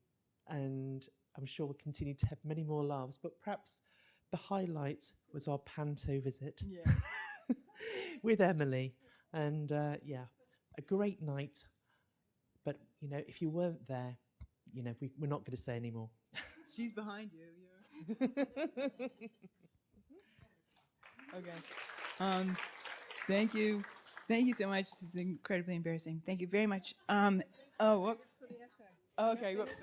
And I'm sure we'll continue to have many more laughs. But perhaps the highlight was our Panto visit with Emily. And yeah, a great night. But, you know, if you weren't there, you know, we're not going to say any more. She's behind you. Yeah. Okay. Thank you. Thank you so much. This is incredibly embarrassing. Thank you very much. Oh, whoops. Okay, whoops.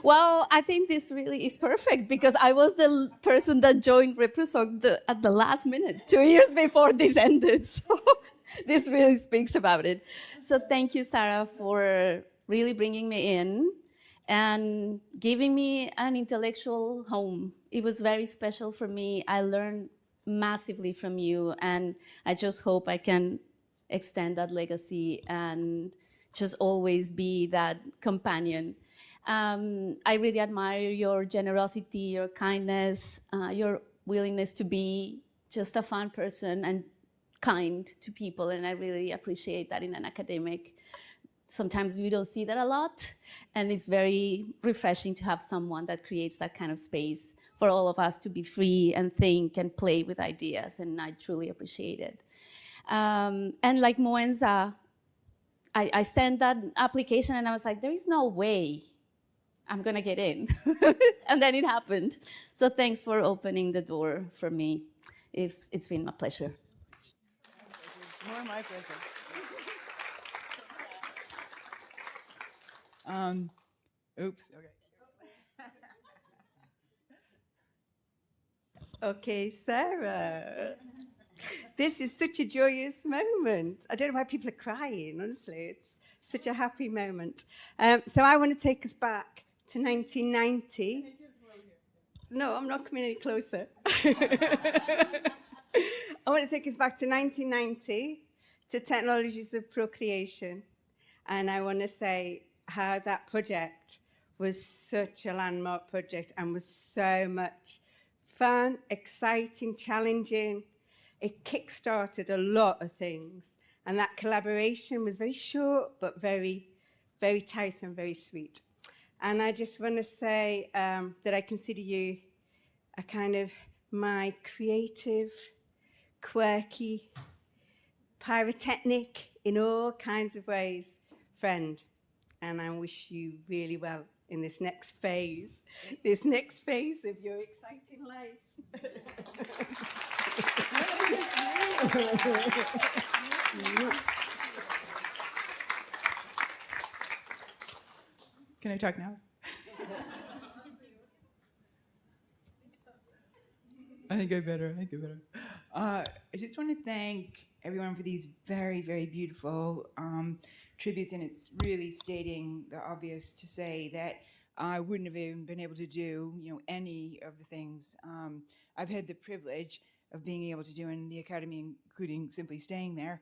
Well, I think this really is perfect because I was the person that joined Reproductive at the last minute, 2 years before this ended. So this really speaks about it. So thank you, Sarah, for really bringing me in and giving me an intellectual home. It was very special for me. I learned massively from you, and I just hope I can extend that legacy and just always be that companion. I really admire your generosity, your kindness, your willingness to be just a fun person and kind to people, and I really appreciate that in an academic. Sometimes we don't see that a lot, and it's very refreshing to have someone that creates that kind of space for all of us to be free and think and play with ideas, and I truly appreciate it. And like Moenza, I sent that application and I was like, there is no way I'm gonna get in. And then it happened. So thanks for opening the door for me. It's been a pleasure. More my pleasure. Oops. Okay. Okay, Sarah. This is such a joyous moment. I don't know why people are crying, honestly. It's such a happy moment. So I want to take us back to 1990. No, I'm not coming any closer. I want to take us back to 1990 to technologies of procreation. And I want to say how that project was such a landmark project and was so much fun, exciting, challenging. It kick-started a lot of things. And that collaboration was very short, but very, very tight and very sweet. And I just want to say that I consider you a kind of my creative, quirky, pyrotechnic in all kinds of ways friend. And I wish you really well in this next phase of your exciting life. Can I talk now? I think I better. I just want to thank everyone for these very, very beautiful tributes, and it's really stating the obvious to say that I wouldn't have even been able to do, any of the things I've had the privilege of being able to do in the Academy, including simply staying there,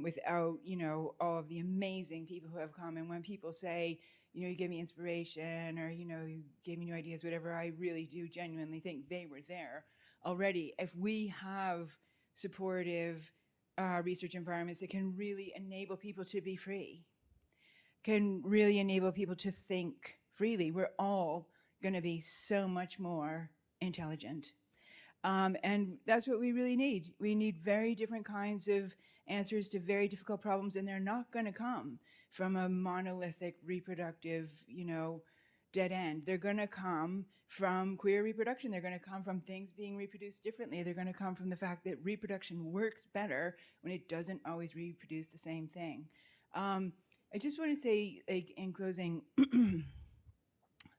without, all of the amazing people who have come. And when people say, you gave me inspiration, or, you gave me new ideas, whatever, I really do genuinely think they were there already. If we have supportive research environments that can really enable people to be free, can really enable people to think freely, we're all going to be so much more intelligent. And that's what we really need. We need very different kinds of answers to very difficult problems, and they're not going to come from a monolithic reproductive, dead end. They're going to come from queer reproduction. They're going to come from things being reproduced differently. They're going to come from the fact that reproduction works better when it doesn't always reproduce the same thing. I just want to say, in closing,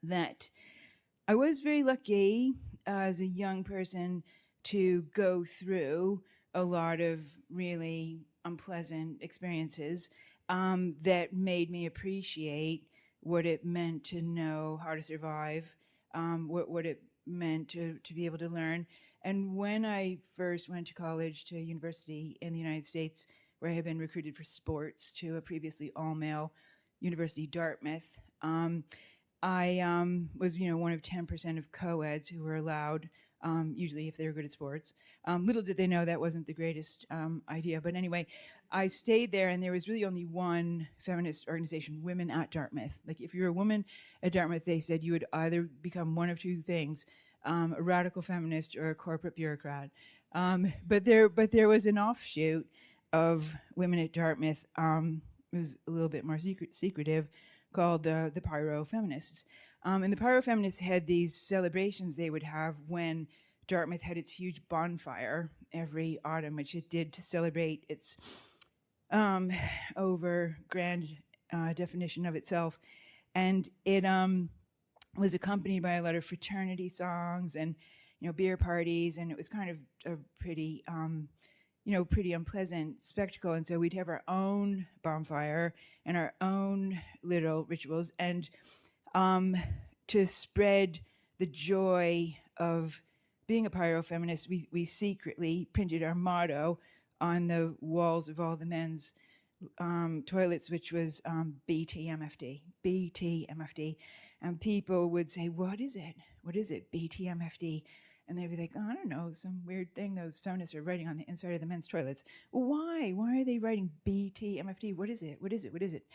that I was very lucky as a young person to go through a lot of really unpleasant experiences that made me appreciate what it meant to know how to survive, what it meant to be able to learn. And when I first went to college, to university in the United States, where I had been recruited for sports to a previously all-male university, Dartmouth, I was, one of 10% of co-eds who were allowed, usually if they were good at sports. Little did they know that wasn't the greatest idea. But anyway, I stayed there, and there was really only one feminist organization, Women at Dartmouth. Like, if you're a woman at Dartmouth, they said you would either become one of two things, a radical feminist or a corporate bureaucrat. But there was an offshoot of Women at Dartmouth, it was a little bit more secretive, called the Pyro Feminists. And the Pyro Feminists had these celebrations they would have when Dartmouth had its huge bonfire every autumn, which it did to celebrate its over grand definition of itself. And it was accompanied by a lot of fraternity songs and, beer parties, and it was kind of a pretty, pretty unpleasant spectacle. And so we'd have our own bonfire and our own little rituals, and to spread the joy of being a pyro feminist, we secretly printed our motto on the walls of all the men's toilets, which was BTMFD, BTMFD. And people would say, what is it? What is it, BTMFD? And they'd be like, oh, I don't know, some weird thing those feminists are writing on the inside of the men's toilets. Well, why? Why are they writing BTMFD? What is it? What is it? What is it?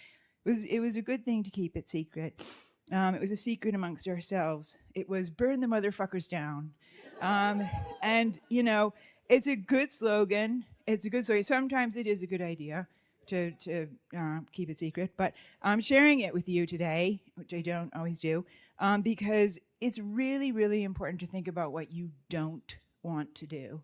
It was a good thing to keep it secret. It was a secret amongst ourselves. It was burn the motherfuckers down. And, it's a good slogan. It's a good slogan. Sometimes it is a good idea to keep it secret, but I'm sharing it with you today, which I don't always do, because it's really, really important to think about what you don't want to do.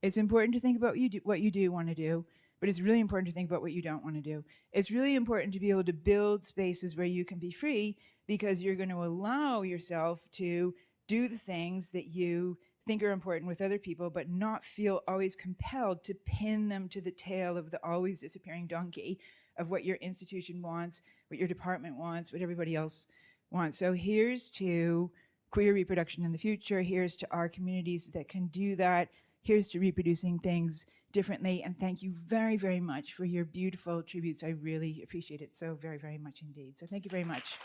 It's important to think about what you do want to do, but it's really important to think about what you don't want to do. It's really important to be able to build spaces where you can be free, because you're going to allow yourself to do the things that you think are important with other people, but not feel always compelled to pin them to the tail of the always disappearing donkey of what your institution wants, what your department wants, what everybody else wants. So here's to queer reproduction in the future. Here's to our communities that can do that. Here's to reproducing things differently. And thank you very, very much for your beautiful tributes. I really appreciate it so very, very much indeed. So thank you very much.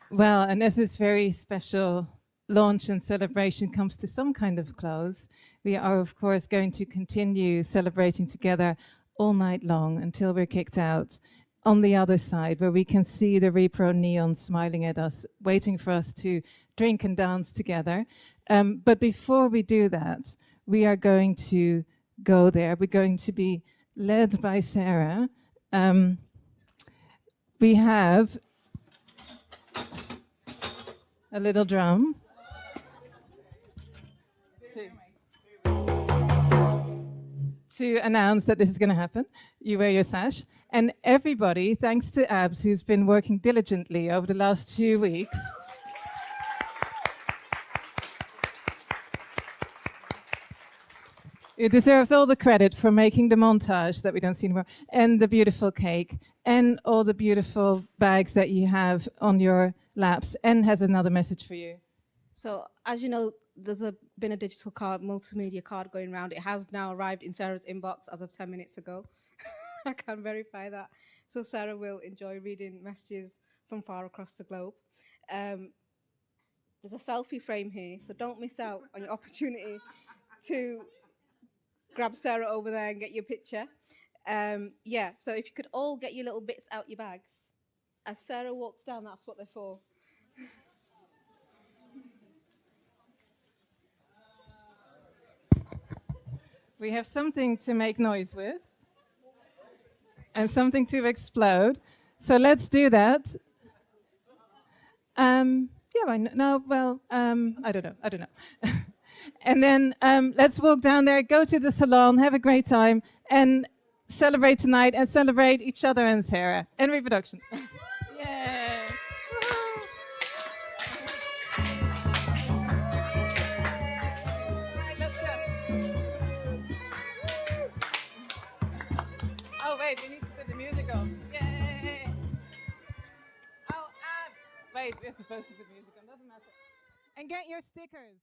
Well, and as this very special launch and celebration comes to some kind of close, we are, of course, going to continue celebrating together all night long until we're kicked out on the other side, where we can see the Repro neon smiling at us, waiting for us to drink and dance together. But before we do that, we are going to go there. We're going to be led by Sarah. We have a little drum to announce that this is going to happen. You wear your sash. And everybody, thanks to Abs, who's been working diligently over the last few weeks, it deserves all the credit for making the montage that we don't see anymore, and the beautiful cake, and all the beautiful bags that you have on your laps, and has another message for you. So, as you know, there's been a digital card, multimedia card going around. It has now arrived in Sarah's inbox as of 10 minutes ago. I can verify that. So Sarah will enjoy reading messages from far across the globe. There's a selfie frame here, so don't miss out on your opportunity to grab Sarah over there and get your picture. Yeah, so if you could all get your little bits out your bags. As Sarah walks down, that's what they're for. We have something to make noise with and something to explode. So let's do that. Yeah, no, well, I don't know. And then let's walk down there, go to the salon, have a great time, and celebrate tonight and celebrate each other and Sarah and Reproduction. Yay! Oh, wait, we need to put the music on. Yay! Oh, wait, we're supposed to put music on, doesn't matter. And get your stickers.